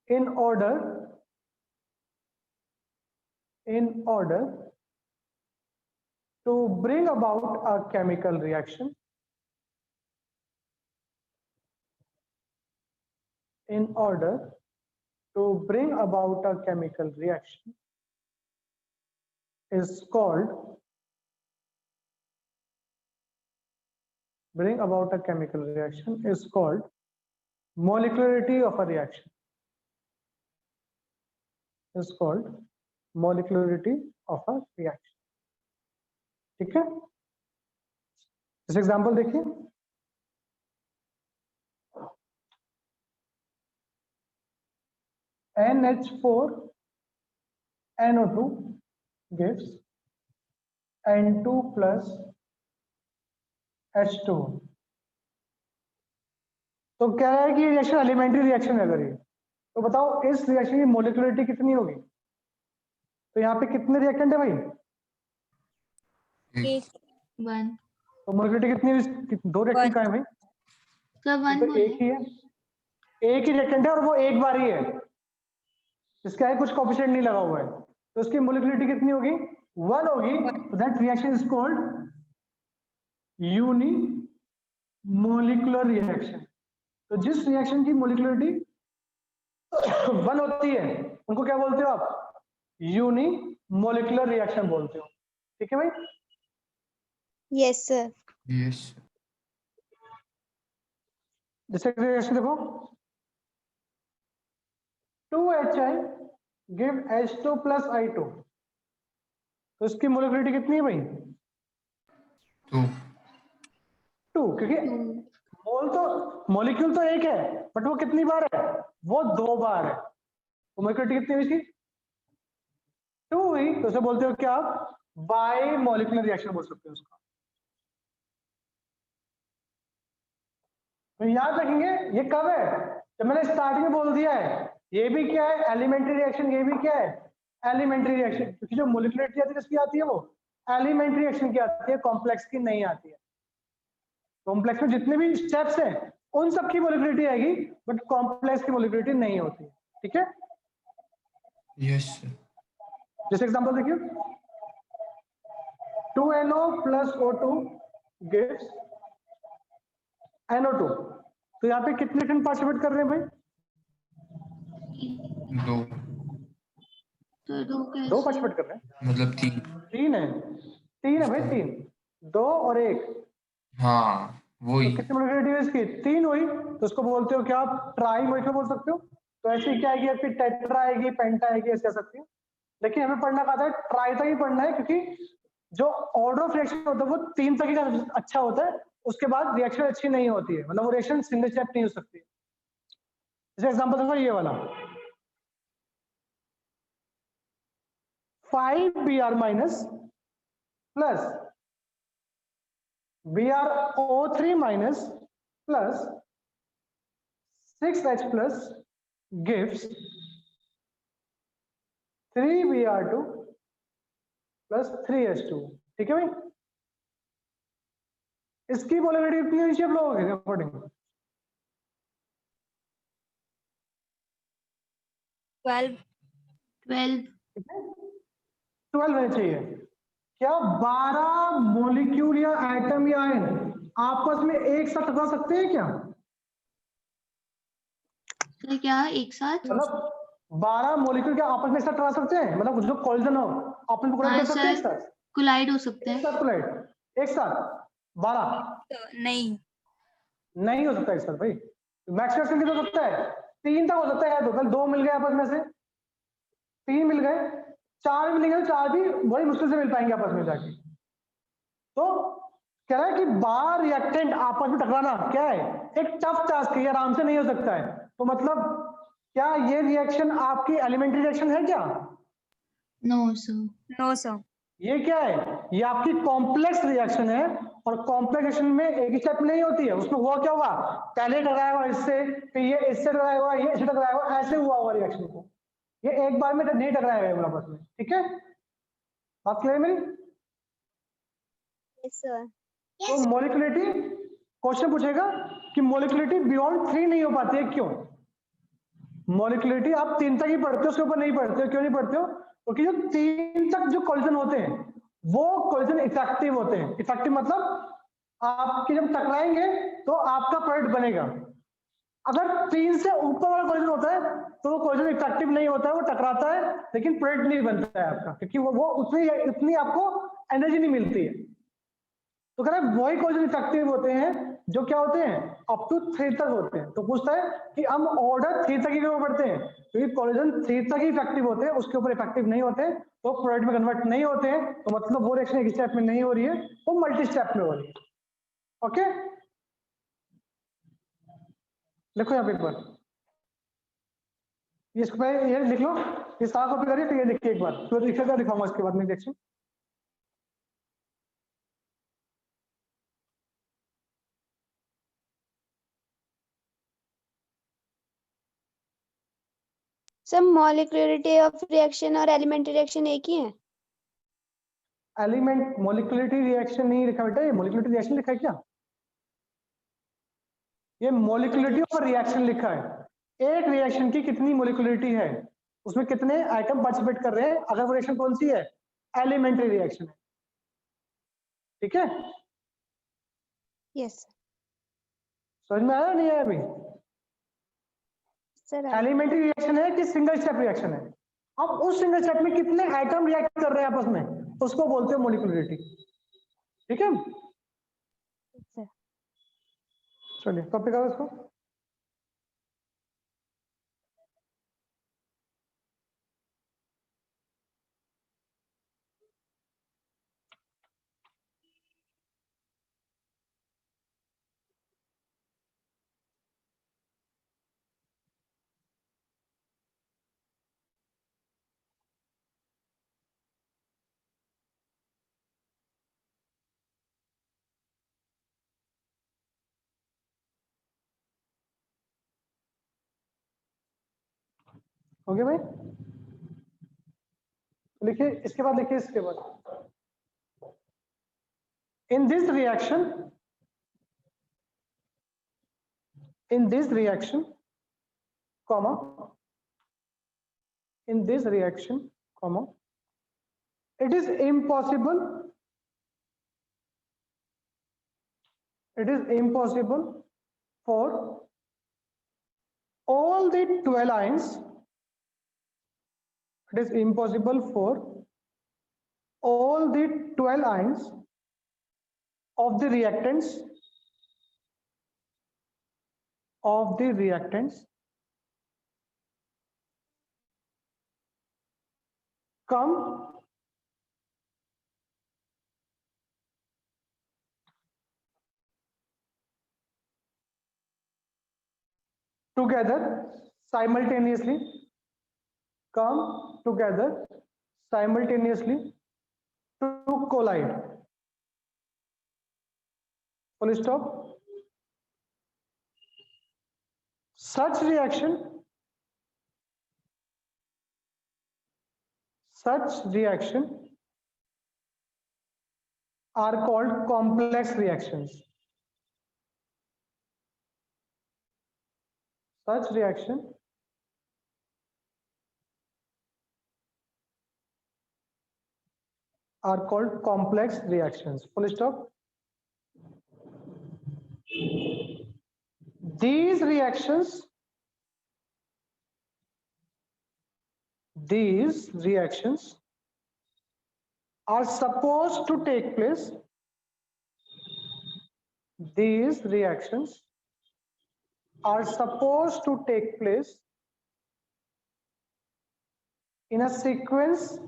[SPEAKER 1] in order to bring about a chemical reaction, in order to bring about a chemical reaction is called molecularity of a reaction, is called molecularity of a reaction. ठीक है, इस example देखिए, NH4NO2 gives N2 plus H2। तो क्या है कि reaction elementary reaction है। अगर ये तो बताओ इस रिएक्शन की मोलिकुलरिटी कितनी होगी? तो यहाँ पे कितने रिएक्टेंट है भाई?
[SPEAKER 3] एक।
[SPEAKER 5] One.
[SPEAKER 1] तो मोलिकुलरिटी कितनी है? दो रिएक्टेंट का है भाई?
[SPEAKER 5] Sir, one
[SPEAKER 1] तो
[SPEAKER 5] बोले।
[SPEAKER 1] एक ही है, एक ही रिएक्टेंट है और वो एक बार ही है, इसका है कुछ कोएफिशिएंट नहीं लगा हुआ है, तो इसकी मोलिकुलरिटी कितनी होगी? 1 होगी। तो that reaction is called unimolecular reaction. तो जिस रिएक्शन की मोलिकुलरिटी 1 होती है उनको क्या बोलते हो आप? यूनिमोलिकुलर रिएक्शन बोलते हो। ठीक है भाई?
[SPEAKER 6] Yes, sir.
[SPEAKER 2] Yes, sir.
[SPEAKER 1] जैसे रिएक्शन देखो, 2HI give H2 plus I2, तो इसकी मोलिकुलरिटी कितनी है भाई? 2, क्योंकि मोल तो मॉलिक्यूल तो एक है बट वो कितनी बार है? वो 2 बार है। तो मोलिकुलरिटी कितनी हुई इसकी? 2 हुई। तो उसे बोलते हो क्या आप? बाई मॉलिक्यूलर रिएक्शन बोल सकते हो उसका। तो याद रखेंगे ये कब है? जब मैंने स्टार्टिंग में बोल दिया है ये भी क्या है? Elementary reaction. ये भी क्या है? Elementary reaction. क्योंकि जो मोलिकुलरिटी आती है किसकी आती है? वो एलिमेंट्री रिएक्शन की आती है, कॉम्प्लेक्स की नहीं आती है। कॉम्प्लेक्स में जितने भी स्टेप्स हैं उन सब की मोलिकुलरिटी आएगी बट कॉम्प्लेक्स की मोलिकुलरिटी नहीं होती है। ठीक है?
[SPEAKER 2] Yes, sir.
[SPEAKER 1] जैसे एग्जांपल देखिए, 2NO plus O2 gives NO2। तो यहाँ पे कितने रिएक्टेंट पार्टिसिपेट कर रहे हैं भाई?
[SPEAKER 2] 2
[SPEAKER 5] तो 2
[SPEAKER 1] दो
[SPEAKER 5] कैसे?
[SPEAKER 1] पार्टिसिपेट कर रहे हैं,
[SPEAKER 2] मतलब 3।
[SPEAKER 1] 3 है भाई, 3, 2 और 1,
[SPEAKER 2] हाँ
[SPEAKER 1] तो
[SPEAKER 2] वही।
[SPEAKER 1] कितनी मोलिकुलरिटी है इसकी? 3 हुई, तो उसको बोलते हो क्या आप? ट्राई मोलिकुलर बोल सकते हो। तो ऐसी क्या आएगी आपकी? टेट्रा आएगी, पेंटा आएगी, ऐसे कह सकते हो। लेकिन हमें पढ़ना कहा था ट्राई तक ही पढ़ना है, क्योंकि जो ऑर्डर ऑफ रिएक्शन होता है वो 3 तक ही अच्छा होता है, उसके बाद रिएक्शन अच्छी नहीं होती है, मतलब वो रिएक्शन सिंगल स्टेप नहीं हो सकती। जैसे एग्जांपल देखो ये वाला 5Br minus plus BrO3 minus plus 6H plus gives 3Br2 plus 3H2। ठीक है भाई, इसकी मोलिकुलरिटी कितनी होनी चाहिए आप लोगों के अकॉर्डिंग?
[SPEAKER 3] 12।
[SPEAKER 5] 12।
[SPEAKER 1] 12 होनी चाहिए। क्या 12 मॉलिक्यूल या एटम या आयन आपस में एक साथ टकरा सकते हैं क्या?
[SPEAKER 5] तो क्या एक साथ?
[SPEAKER 1] मतलब 12 मॉलिक्यूल क्या आपस में एक साथ टकरा सकते हैं? मतलब जो कॉलिजन हो आपस में कोलाइड
[SPEAKER 5] हाँ
[SPEAKER 1] कर सकते हैं एक
[SPEAKER 5] सर,
[SPEAKER 1] साथ?
[SPEAKER 5] कोलाइड हो सकते
[SPEAKER 1] एक
[SPEAKER 5] हैं।
[SPEAKER 1] साथ कोलाइड, एक साथ 12
[SPEAKER 3] नहीं।
[SPEAKER 1] नहीं हो सकता एक साथ भाई। मैक्सिमम कितना हो सकता है? 3 तक हो सकता है, तो 2 मिल गए आपस में से, 3 मिल गए, 4 मिलेंगे, 4 भी बड़ी मुश्किल से मिल पाएंगे आपस में जाके। तो कह रहा है कि 12 रिएक्टेंट आपस में टकराना क्या है? एक टफ टास्क है, आराम से नहीं हो सकता है। तो मतलब क्या ये रिएक्शन आपकी एलिमेंट्री रिएक्शन है क्या?
[SPEAKER 5] No sir.
[SPEAKER 3] No sir.
[SPEAKER 1] ये क्या है? ये आपकी कॉम्प्लेक्स रिएक्शन है, और कॉम्प्लेक्स रिएक्शन में एक ही स्टेप नहीं होती है। उसमें हुआ क्या होगा? पहले टकराया होगा इससे, फिर ये इससे टकराया होगा, ये इससे टकराया होगा, ऐसे हुआ होगा रिएक्शन को। ये एक बार में नहीं टकराएगा आपस में। ठीक है, बात क्लियर मेरी?
[SPEAKER 6] Yes, sir.
[SPEAKER 1] तो मोलिकुलरिटी क्वेश्चन पूछेगा कि मोलिकुलरिटी बियॉन्ड 3 नहीं हो पाती है, क्यों? मोलिकुलरिटी आप 3 तक ही पढ़ते हो, उसके ऊपर नहीं पढ़ते हो। क्यों नहीं पढ़ते हो? क्योंकि जो 3 तक जो कॉलिजन होते हैं वो कॉलिजन इफेक्टिव होते हैं। इफेक्टिव मतलब आपके जब टकराएंगे तो आपका प्रोडक्ट बनेगा। अगर 3 से ऊपर वाला कॉलिजन होता है तो वो कॉलिजन इफेक्टिव नहीं होता है, वो टकराता है लेकिन प्रोडक्ट नहीं बनता है आपका, क्योंकि वो उतनी आपको एनर्जी नहीं मिलती है। तो कह रहा है वही कॉलिजन इफेक्टिव होते हैं जो क्या होते हैं? अप टू 3 तक होते हैं। तो पूछता है कि हम ऑर्डर 3 तक ही क्यों पढ़ते हैं? क्योंकि कॉलिजन 3 तक ही इफेक्टिव होते हैं, उसके ऊपर इफेक्टिव नहीं होते तो प्रोडक्ट में कन्वर्ट नहीं होते हैं। तो मतलब वो रिएक्शन एक स्टेप में नहीं हो रही है, वो मल्टी स्टेप में हो रही है। ओके, लिखो यहाँ पे एक बार, इसको पहले ये लिख लो, ये सारा कॉपी करिए, फिर ये लिखिए एक बार, फिर लिखेगा दिखाऊंगा इसके बाद में reaction.
[SPEAKER 6] Sir, molecularity of reaction और elementary reaction एक ही है?
[SPEAKER 1] एलिमेंट मोलिकुलरिटी रिएक्शन नहीं लिखा बेटा, ये मोलिकुलरिटी रिएक्शन लिखा है क्या? ये मोलिकुलरिटी ऑफ रिएक्शन लिखा है। एक रिएक्शन की कितनी मोलिकुलरिटी है, उसमें कितने आइटम पार्टिसिपेट कर रहे हैं, अगर वो रिएक्शन कौन सी है? एलिमेंट्री रिएक्शन है। ठीक है,
[SPEAKER 6] Yes,
[SPEAKER 1] समझ में आया नहीं आया अभी?
[SPEAKER 6] sir.
[SPEAKER 1] एलिमेंट्री रिएक्शन है कि सिंगल स्टेप रिएक्शन है? अब उस सिंगल स्टेप में कितने आइटम रिएक्ट कर रहे हैं आपस में, उसको बोलते हैं मोलिकुलरिटी। ठीक है,
[SPEAKER 6] Sir.
[SPEAKER 1] चलिए कॉपी करो इसको। हो गया भाई? लिखिए इसके बाद, लिखिए इसके बाद, in this reaction comma, in this reaction comma, it is impossible for all the 12 ions it is impossible for all the 12 ions of the reactants come together simultaneously to collide. Full stop. Such reaction are called complex reactions. Such reaction are called complex reactions. Full stop. These reactions are supposed to take place. These reactions are supposed to take place in a sequence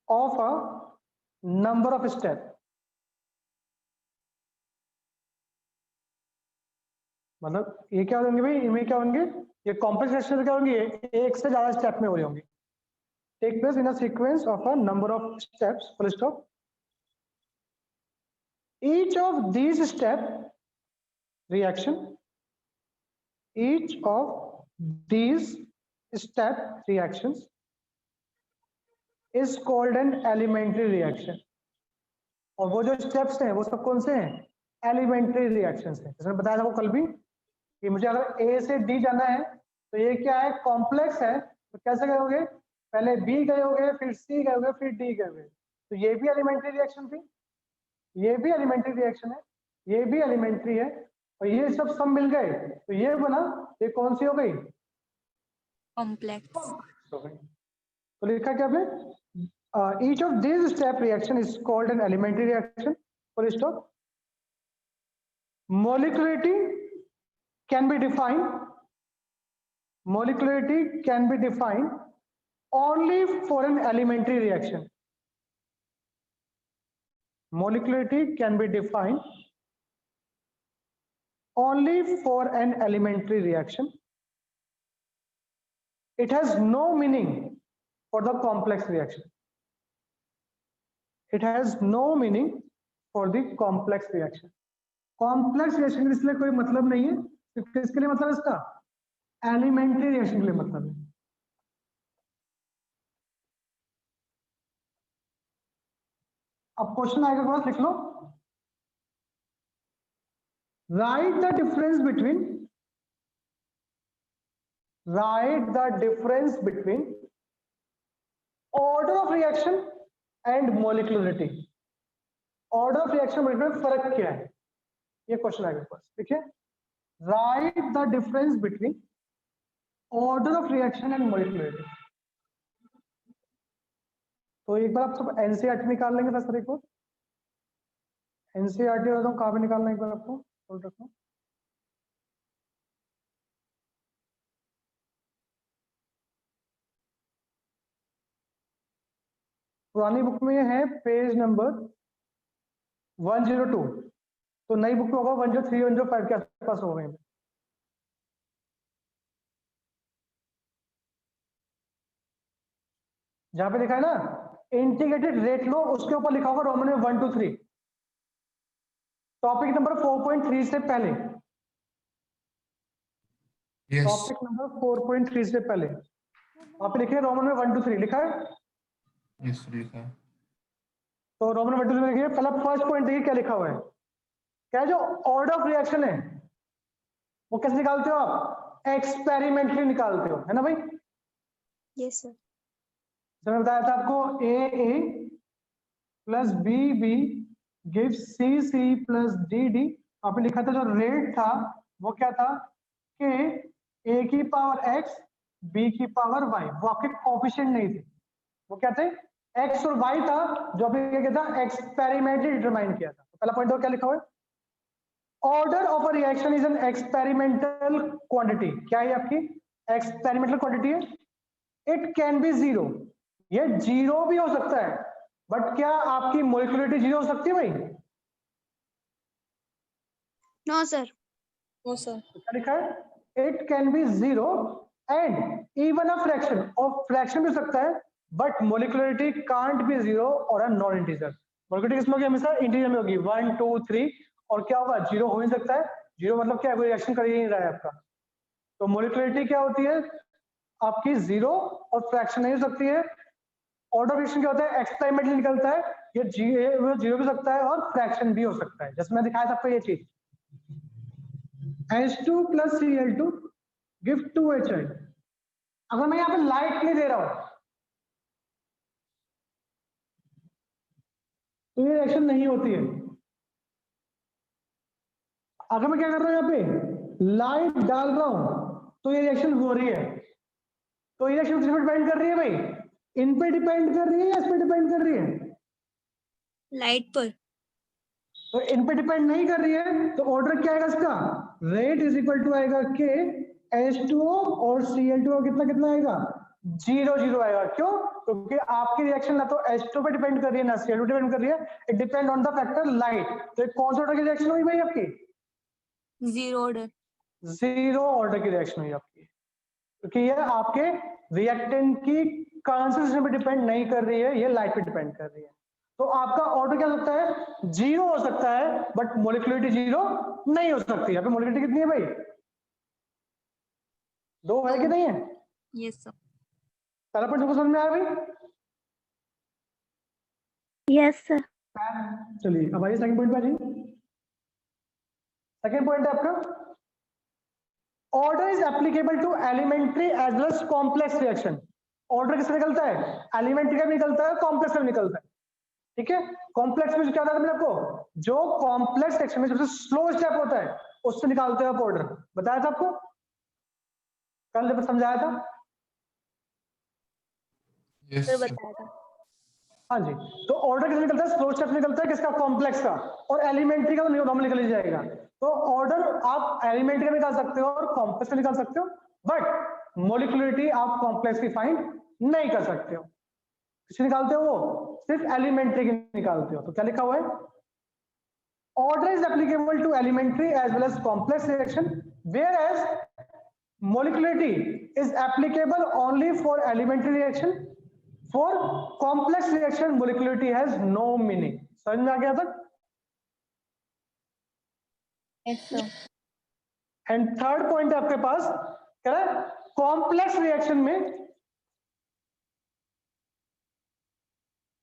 [SPEAKER 1] of a number of steps. मतलब ये क्या होंगे भाई, इनमें क्या होंगे, ये complex reaction क्या होंगे, एक से ज्यादा स्टेप में हो रही होंगी. Take place in a sequence of a number of steps. Full stop. Each of these step reactions is called an elementary reaction. और वो जो स्टेप्स हैं वो सब कौन से हैं, एलिमेंट्री रिएक्शंस हैं. जैसे बताया था वो कल भी कि मुझे अगर ए से डी जाना है तो ये क्या है, कॉम्प्लेक्स है. तो कैसे गए, पहले बी गए होगे, फिर सी गए होगे, फिर डी गए होगे. तो ये भी एलिमेंट्री रिएक्शन थी, ये भी एलिमेंट्री रिएक्शन है, ये भी एलिमेंट्री है, और ये सब मिल गए तो ये बना, ये कौन सी हो गई,
[SPEAKER 3] कॉम्प्लेक्स.
[SPEAKER 1] तो लिखा क्या आपने, each of these step reaction is called an elementary reaction. Full stop. Molecularity can be defined only for an elementary reaction. Molecularity can be defined only for an elementary reaction. It has no meaning for the complex reaction. It has no meaning for the complex reaction. Complex reaction के इसलिए कोई मतलब नहीं है, किसके लिए मतलब इसका, एलिमेंट्री रिएक्शन के लिए मतलब है. अब क्वेश्चन आएगा, थोड़ा लिख लो. Write the difference between order of reaction and molecularity. Order of reaction में फर्क क्या है, ये क्वेश्चन आएगा पास. ठीक है, right the difference between order of reaction and molecularity. तो एक बार आप सब एनसीईआरटी निकाल लेंगे सर. एक बार एनसीईआरटी बताता हूँ कहाँ पे निकालना है, एक बार आपको बोल रखा हूँ. पुरानी बुक में है पेज नंबर 102, तो नई बुक में होगा 103 105 के आसपास होगा. जहां पे लिखा है ना इंटीग्रेटेड रेट लो, उसके ऊपर लिखा होगा रोमन में 1 2 3, टॉपिक नंबर 4.3 से पहले.
[SPEAKER 2] Yes.
[SPEAKER 1] टॉपिक नंबर 4.3 से पहले आप लिखे रोमन में 1 2 3 लिखा है.
[SPEAKER 2] Yes, लिखा है.
[SPEAKER 1] तो रोमन 1 2 3 में लिखिए. पहला फर्स्ट पॉइंट देखिए क्या लिखा हुआ है, क्या जो ऑर्डर ऑफ रिएक्शन है वो कैसे निकालते हो आप, एक्सपेरिमेंटली निकालते हो, है ना भाई.
[SPEAKER 6] Yes sir.
[SPEAKER 1] मैंने बताया था आपको A plus B give C plus D. आपने लिखा था जो रेट था वो क्या था, कि ए की पावर एक्स बी की पावर वाई, वो आपके कोफिशिएंट नहीं थे, वो क्या थे, एक्स और वाई था, जो आपने क्या किया था, एक्सपेरिमेंटली डिटरमाइन किया था। पहला पॉइंट क्या लिखा हुआ है, order of a reaction is an experimental quantity, क्या है आपकी एक्सपेरिमेंटल क्वांटिटी है, इट कैन बी जीरो, ये जीरो भी हो सकता है, बट क्या आपकी मोलिकुलरिटी जीरो हो सकती है भाई?
[SPEAKER 6] No sir.
[SPEAKER 3] वो सर।
[SPEAKER 1] तो क्या लिखा है, it can be zero and even a fraction, और फ्रैक्शन भी हो सकता है, but molecularity can't be zero और अ नॉन इंटीजर। मोलिकुलरिटी किसमें होगी, हमेशा इंटीजर में होगी, 1 2 3, और क्या होगा, जीरो हो ही सकता है, जीरो मतलब क्या, कोई रिएक्शन कर ही नहीं रहा है आपका। तो मोलिकुलरिटी क्या होती है आपकी, जीरो, और फ्रैक्शन नहीं हो सकती है। ऑर्डर रिएक्शन क्या होता है, एक्सपेरिमेंटली निकलता है, ये जीरो भी हो सकता है और फ्रैक्शन भी हो सकता है, जैसे मैं दिखाया था आपको ये चीज, H2 plus Cl2 give 2HI। अगर मैं यहाँ पे लाइट नहीं दे रहा हूं तो ये रिएक्शन नहीं होती है। अगर मैं क्या कर रहा हूं, यहाँ पे लाइट डाल रहा हूं तो ये रिएक्शन हो रही है। तो ये रिएक्शन किस पे डिपेंड कर रही है भाई, इन पे डिपेंड कर रही है या इस पे डिपेंड कर रही है?
[SPEAKER 3] लाइट पर।
[SPEAKER 1] तो इन पे डिपेंड नहीं कर रही है, तो ऑर्डर क्या आएगा इसका, रेट इज इक्वल टू आएगा के H2O और Cl2 कितना कितना आएगा, 0 0 आएगा। क्यों, क्योंकि आपकी रिएक्शन ना तो H2 पे डिपेंड कर रही है ना Cl2 पे डिपेंड कर रही है, it depend on the factor light. तो एक कौन सा ऑर्डर की रिएक्शन हुई भाई आपकी,
[SPEAKER 3] जीरो ऑर्डर।
[SPEAKER 1] जीरो ऑर्डर की रिएक्शन हुई आपकी, क्योंकि ये आपके रिएक्टेंट की कंसंट्रेशन पे डिपेंड नहीं कर रही है, ये लाइट पे डिपेंड कर रही है। तो आपका ऑर्डर क्या हो सकता है, जीरो हो सकता है, बट मोलिकुलरिटी जीरो नहीं हो सकती। यहाँ पे मोलिकुलरिटी कितनी है भाई, दो है कि नहीं है?
[SPEAKER 3] Yes sir.
[SPEAKER 1] पहला पॉइंट समझ में आया भाई?
[SPEAKER 6] Yes sir.
[SPEAKER 1] चलिए अब आइए सेकंड पॉइंट पे आ जाइए। सेकंड पॉइंट है आपका, order is applicable to elementary as well as complex reaction. Order किससे निकलता है, एलिमेंट्री का निकलता है, कॉम्प्लेक्स का निकलता है। ठीक है, कॉम्प्लेक्स में क्या होता है मेरे आपको, जो कॉम्प्लेक्स रिएक्शन में सबसे स्लो स्टेप होता है उससे निकालते हैं आप ऑर्डर, बताया था आपको कल जब समझाया था।
[SPEAKER 2] Yes,
[SPEAKER 3] sir
[SPEAKER 2] sir.
[SPEAKER 3] बताया था।
[SPEAKER 1] हाँ जी, तो ऑर्डर किससे निकलता है, स्लो स्टेप निकलता है, किसका, कॉम्प्लेक्स का, और एलिमेंट्री का तो नॉर्मल निकल ही जाएगा। तो ऑर्डर आप एलिमेंट्री का निकाल सकते हो और कॉम्प्लेक्स का निकाल सकते हो, बट मोलिकुलरिटी आप कॉम्प्लेक्स की फाइंड नहीं कर सकते हो। किसकी निकालते हो, वो सिर्फ एलिमेंट्री की निकालते हो। तो क्या लिखा हुआ है, order is applicable to elementary as well as complex reaction, whereas molecularity is applicable only for elementary reaction. For complex reaction molecularity has no meaning. समझ में आ गया तक?
[SPEAKER 3] Yes sir.
[SPEAKER 1] And third point है आपके पास, क्या है, complex reaction में,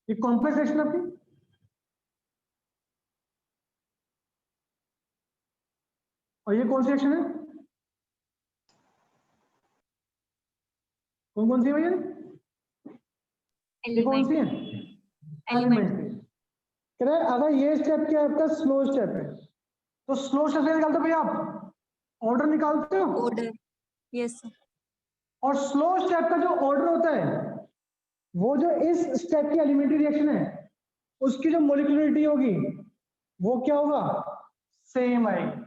[SPEAKER 1] ये कॉम्प्लेक्स रिएक्शन आपकी, और ये कौन सी रिएक्शन है, कौन कौन सी है भैया, ये कौन सी है, एलिमेंट्री। कह रहे अगर ये स्टेप क्या है आपका, स्लो स्टेप है, तो स्लो स्टेप से निकालते हो भैया आप, ऑर्डर निकालते हो,
[SPEAKER 3] ऑर्डर। Yes sir.
[SPEAKER 1] और स्लो स्टेप का जो ऑर्डर होता है वो जो इस स्टेप की एलिमेंट्री रिएक्शन है उसकी जो मोलिकुलरिटी होगी वो क्या होगा, सेम आएगी।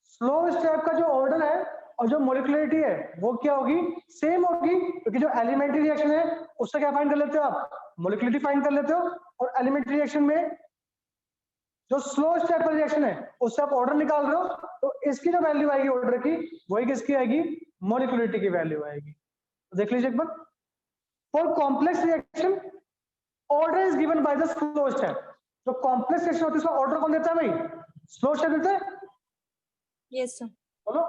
[SPEAKER 1] स्लो स्टेप का जो ऑर्डर है और जो मोलिकुलरिटी है वो क्या होगी, सेम होगी, क्योंकि जो एलिमेंट्री रिएक्शन है उससे क्या फाइंड कर लेते हो आप, मोलिकुलरिटी फाइंड कर लेते हो, और एलिमेंट्री रिएक्शन में जो स्लो स्टेप का रिएक्शन है उससे आप ऑर्डर निकाल रहे हो, तो इसकी जो वैल्यू आएगी ऑर्डर की वही किसकी आएगी, मोलिकुलरिटी की वैल्यू आएगी। तो देख लीजिए एक बार, for complex reaction order is given by the slow step. जो कॉम्प्लेक्स रिएक्शन होती है उसका ऑर्डर कौन देता है भाई, स्लो स्टेप देता है,
[SPEAKER 3] यस सर।
[SPEAKER 1] बोलो।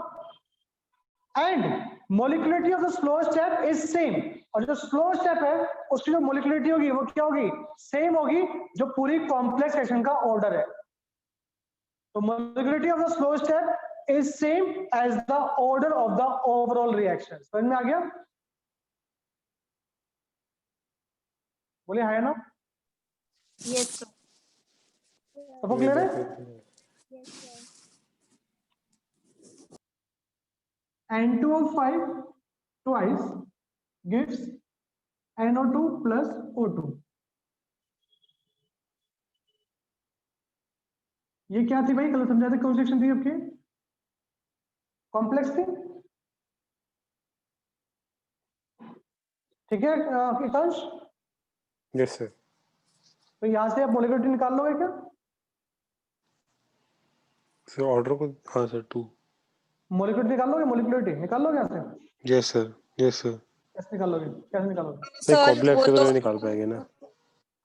[SPEAKER 1] And molecularity of the slow step is same, और जो स्लो स्टेप है उसकी जो मोलिकुलरिटी होगी वो क्या होगी, सेम होगी जो पूरी कॉम्प्लेक्स रिएक्शन का ऑर्डर है। तो molecularity of the slow step is same as the order of the overall reaction. समझ में आ गया, बोले हाँ ना,
[SPEAKER 3] यस सर।
[SPEAKER 1] सबको क्लियर है? N2O5 twice gives NO2 plus O2. ये क्या थी भाई, कल समझाते कौन सी रिएक्शन थी आपके? कॉम्प्लेक्स थी, ठीक है एकांश?
[SPEAKER 4] Yes sir.
[SPEAKER 1] तो यहाँ से आप मोलिकुलरिटी निकाल लोगे क्या?
[SPEAKER 4] सर ऑर्डर को, हाँ सर 2।
[SPEAKER 1] मोलिकुलरिटी निकाल लोगे, मोलिकुलरिटी निकाल लोगे यहाँ से?
[SPEAKER 4] Yes sir, yes sir.
[SPEAKER 1] कैसे निकालोगे, कैसे निकालोगे?
[SPEAKER 4] सर
[SPEAKER 3] सर
[SPEAKER 4] कॉम्प्लेक्स
[SPEAKER 3] वो
[SPEAKER 4] के
[SPEAKER 3] तो
[SPEAKER 4] लिए निकाल पाएंगे ना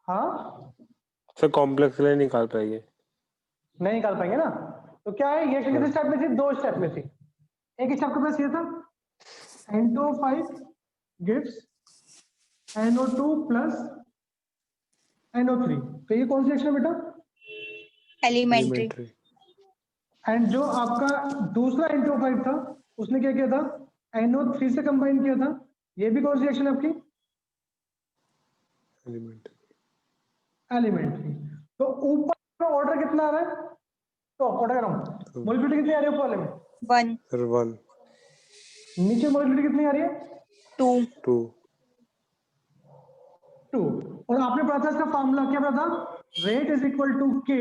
[SPEAKER 1] हाँ,
[SPEAKER 4] सर, कॉम्प्लेक्स के लिए निकाल पाएंगे।
[SPEAKER 1] नहीं निकाल पाएंगे ना। तो क्या है, ये कितने स्टेप में थी? 2 स्टेप में थी। एक स्टेप के पास ये था N2O5 gives NO2 plus NO3। तो ये कौन सी रिएक्शन है बेटा?
[SPEAKER 3] एलिमेंट्री।
[SPEAKER 4] एलिमेंट्री।
[SPEAKER 1] एंड जो आपका दूसरा N2O5 था उसने क्या किया था? NO3 से कंबाइन किया था। ये भी कौन सी रिएक्शन है आपकी?
[SPEAKER 4] एलिमेंट्री।
[SPEAKER 1] एलिमेंट्री। तो ऊपर का ऑर्डर कितना आ रहा है? तो ऑर्डर कर रहा हूं, मोलिकुलरिटी कितनी आ रही है ऊपर वाले में?
[SPEAKER 3] 1
[SPEAKER 4] सर 1
[SPEAKER 1] नीचे मोलिकुलरिटी कितनी आ रही है?
[SPEAKER 3] 2
[SPEAKER 4] 2
[SPEAKER 1] 2। और आपने पढ़ा था इसका फार्मूला, क्या पढ़ा था? रेट इज इक्वल टू के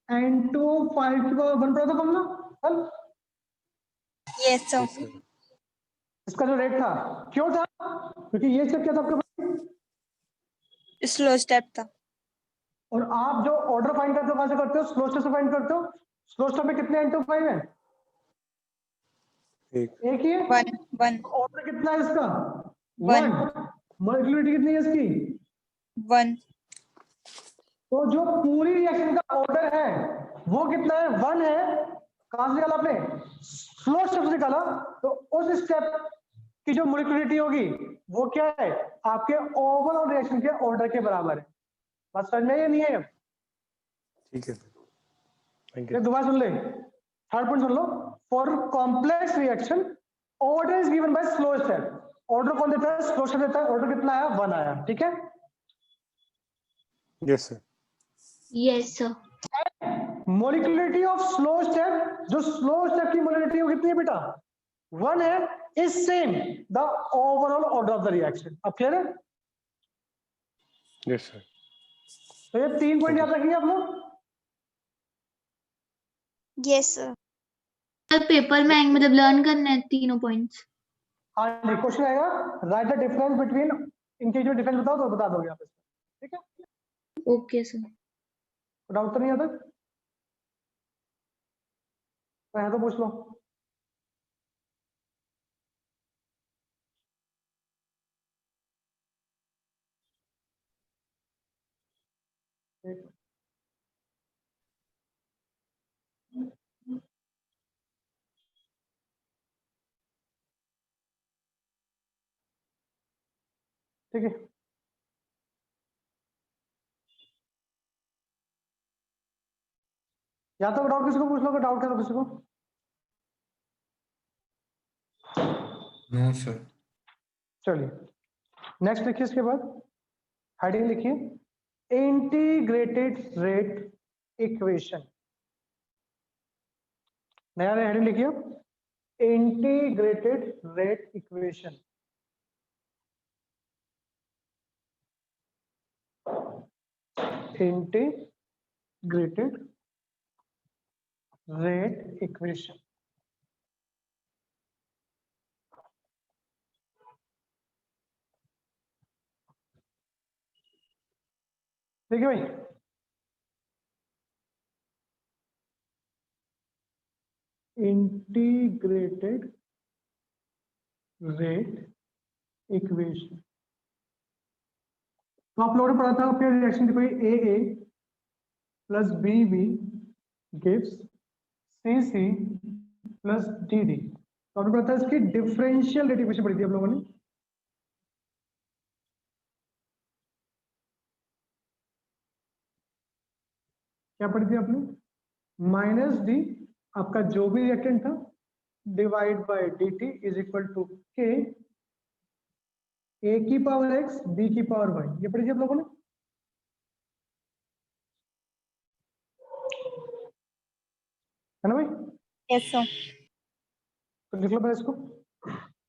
[SPEAKER 1] N2O5 की पावर 1 पढ़ा था फार्मूला कल।
[SPEAKER 3] Yes sir.
[SPEAKER 4] Yes sir.
[SPEAKER 1] इसका जो रेट था, क्यों था? क्योंकि ये स्टेप क्या था आपके पास?
[SPEAKER 3] स्लो स्टेप था।
[SPEAKER 1] और आप जो ऑर्डर फाइंड करते हो कहां से करते हो? स्लो स्टेप से फाइंड करते हो। स्लो स्टेप में कितने N2O5 है? एक ही है।
[SPEAKER 3] 1
[SPEAKER 1] ऑर्डर कितना है इसका?
[SPEAKER 3] 1
[SPEAKER 1] 1। मोलिकुलरिटी कितनी है इसकी?
[SPEAKER 3] 1
[SPEAKER 1] तो जो पूरी रिएक्शन का ऑर्डर है वो कितना है? 1 है। कहां से निकाला आपने? स्लो स्टेप से निकाला। तो उस स्टेप की जो मोलिकुलरिटी होगी वो क्या है? आपके ओवरऑल रिएक्शन के ऑर्डर के बराबर है। बात समझ में, ये नहीं है?
[SPEAKER 4] ठीक है सर, थैंक
[SPEAKER 1] ये
[SPEAKER 4] यू।
[SPEAKER 1] दोबारा सुन ले, third point soon low. For complex reaction order is given bye slow step. Order कौन देता है? स्लो स्टेप देता है। ऑर्डर कितना आया? 1 आया, ठीक है?
[SPEAKER 4] Yes sir.
[SPEAKER 5] Yes, sir.
[SPEAKER 1] Molecularity of slow step, जो स्लो स्टेप की मोलिकुलरिटी वो कितनी है बेटा? 1 है। Is same the overall order of the reaction. अब क्लियर है?
[SPEAKER 4] Yes sir.
[SPEAKER 1] तो ये 3 पॉइंट याद रखिए आप लोग।
[SPEAKER 6] Yes sir.
[SPEAKER 5] सर पेपर में आएंगे, मतलब लर्न करना है तीनों पॉइंट्स।
[SPEAKER 1] हाँ, क्वेश्चन आएगा, राइट द डिफरेंस बिटवीन, इनके जो डिफरेंस बताओ तो बता दोगे आप इसमें, ठीक है?
[SPEAKER 5] Okay sir.
[SPEAKER 1] डाउट तो नहीं आता? तो यहाँ तो पूछ लो। ठीक है, या तो डाउट किसी को पूछ लो, डाउट है तो किसी को।
[SPEAKER 2] No sir.
[SPEAKER 1] चलिए नेक्स्ट लिखिए, इसके बाद हेडिंग लिखिए इंटीग्रेटेड रेट इक्वेशन। नया नया हेडिंग लिखिए integrated rate equation. Integrated rate equation. ठीक है भाई, इंटीग्रेटेड रेट इक्वेशन। तो आप लोगों ने पढ़ा था आपके रिएक्शन की कोई A plus B gives C plus D. तो आपने पढ़ा था इसकी डिफरेंशियल रेट इक्वेशन पढ़ी थी आप लोगों ने। क्या पढ़ी थी आपने? माइनस डी, आपका जो भी रिएक्टेंट था, divide by d t is equal to k a की पावर एक्स बी की पावर वाई। ये पढ़ी थी आप लोगों ने, है ना भाई?
[SPEAKER 3] Yes sir.
[SPEAKER 1] तो लिख लो पहले इसको,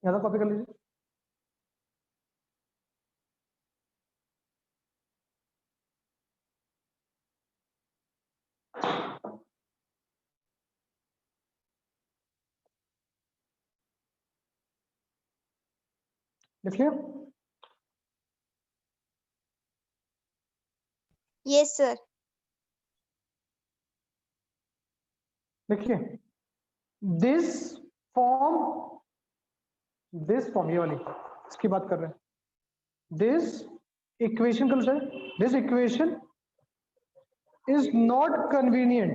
[SPEAKER 1] यहाँ कॉपी कर लीजिए। लिख लिया?
[SPEAKER 6] Yes sir.
[SPEAKER 1] देखिए दिस फॉर्म ये वाली इसकी बात कर रहे हैं। दिस इक्वेशन का sir, this equation is not convenient,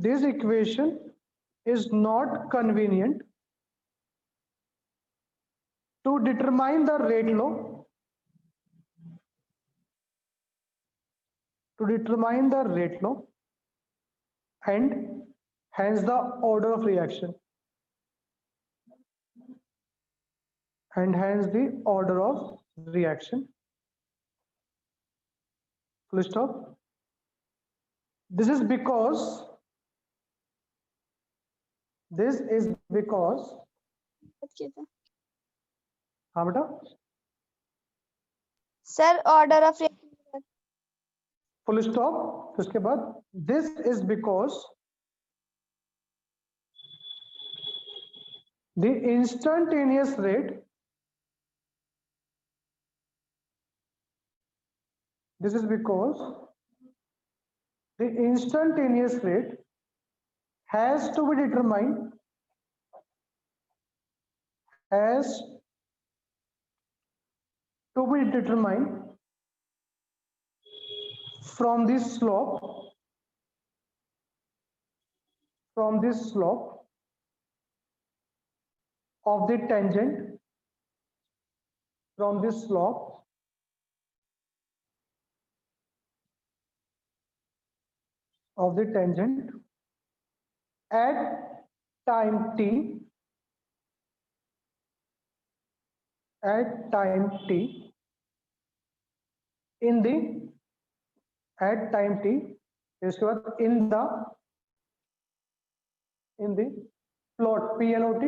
[SPEAKER 1] this equation is not convenient to determine the rate law, to determine the rate law and hence the order of reaction, and hence the order of reaction, full stop. This is because हाँ बेटा
[SPEAKER 6] sir order of
[SPEAKER 1] full stop, उसके बाद this is because the instantaneous rate, this is because the instantaneous rate has to be determined from the slope of the tangent, from the slope of the tangent at time t, in the at time t, इसके बाद in the plot plot,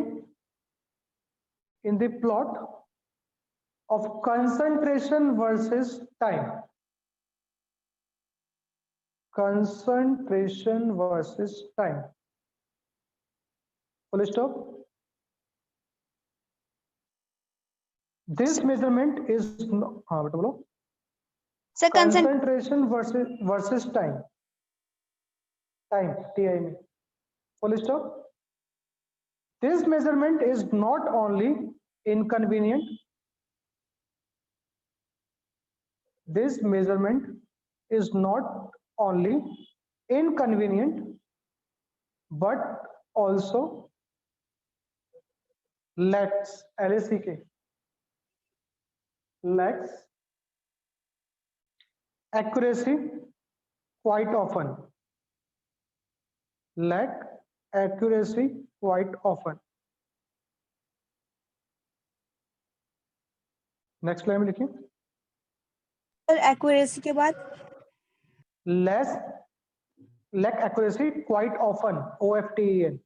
[SPEAKER 1] in the plot of concentration versus time, concentration versus time, full stop. This measurement is हाँ बेटा बोलो।
[SPEAKER 6] Sir
[SPEAKER 1] concentration versus time TIM, full stop. This measurement is not only inconvenient, this measurement is not only inconvenient but also lacks accuracy quite often, lack accuracy quite often. Next line में लिखिए,
[SPEAKER 3] sir accuracy के बाद
[SPEAKER 1] lack accuracy quite often, OFTEN,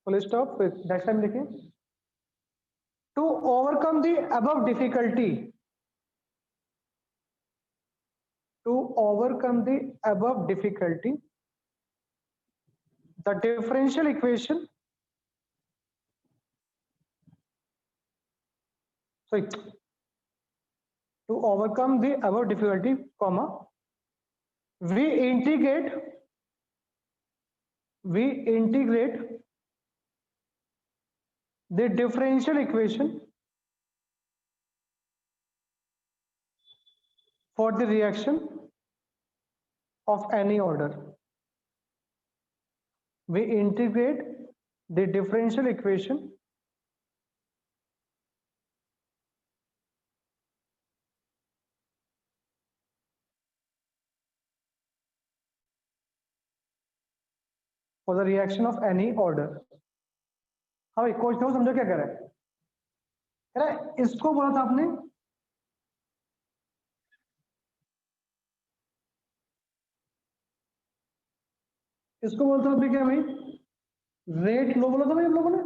[SPEAKER 1] full stop. Next time लिखिए, to overcome the above difficulty, the differential equation, to overcome the above difficulty, we integrate the differential equation for the reaction of any order. We integrate the differential equation for the reaction of any order. हाँ भाई coach समझो क्या कह रहा है? कह रहा है इसको बोला था आपने इसको बोलते हैं क्या भाई, रेट लो बोला था भाई हम लोगों ने,